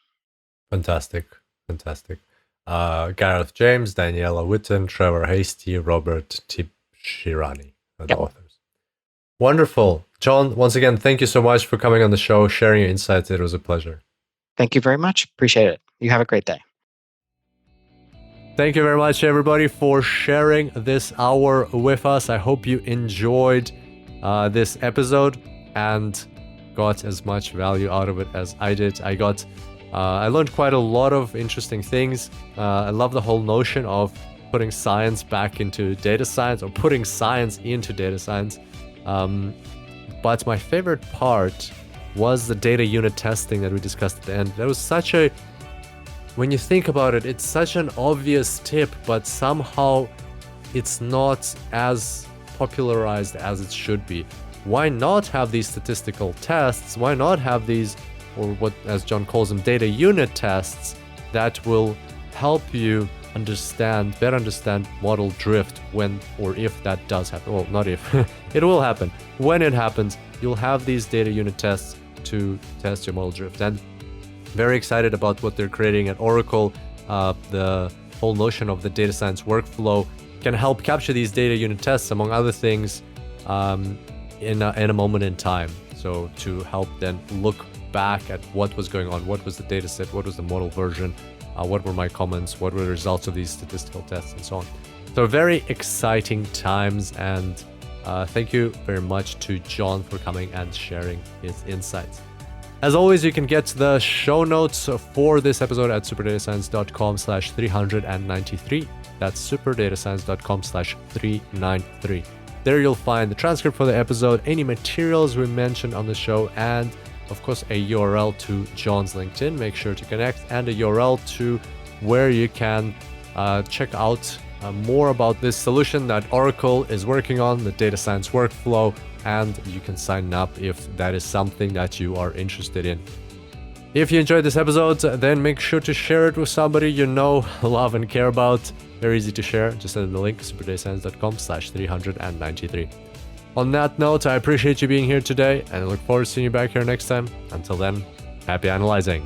Fantastic. Gareth James, Daniela Witten, Trevor Hasty, Robert Tibshirani are the authors. Wonderful. John, once again, thank you so much for coming on the show, sharing your insights. It was a pleasure. Thank you very much. Appreciate it. You have a great day. Thank you very much, everybody, for sharing this hour with us. I hope you enjoyed this episode and got as much value out of it as I did. I learned quite a lot of interesting things. I love the whole notion of putting science back into data science, or putting science into data science. But my favorite part was the data unit testing that we discussed at the end. That was when you think about it, it's such an obvious tip, but somehow it's not as popularized as it should be. Why not have these statistical tests? Why not have these, or what, as John calls them, data unit tests that will help you better understand model drift when or if that does happen. Well, not if. It will happen. When it happens, you'll have these data unit tests to test your model drift. And very excited about what they're creating at Oracle. The whole notion of the data science workflow can help capture these data unit tests, among other things, in a moment in time. So to help then look back at what was going on, what was the data set, what was the model version, what were my comments, what were the results of these statistical tests, and so on. So very exciting times, and thank you very much to John for coming and sharing his insights. As always, you can get the show notes for this episode at superdatascience.com/393. That's superdatascience.com/393. There you'll find the transcript for the episode, any materials we mentioned on the show, and of course a URL to John's LinkedIn. Make sure to connect, and a URL to where you can check out more about this solution that Oracle is working on, the data science workflow, and you can sign up if that is something that you are interested in. If you enjoyed this episode, then make sure to share it with somebody you know, love, and care about. Very easy to share. Just send them the link, superdayscience.com/393. On that note, I appreciate you being here today and I look forward to seeing you back here next time. Until then, happy analyzing.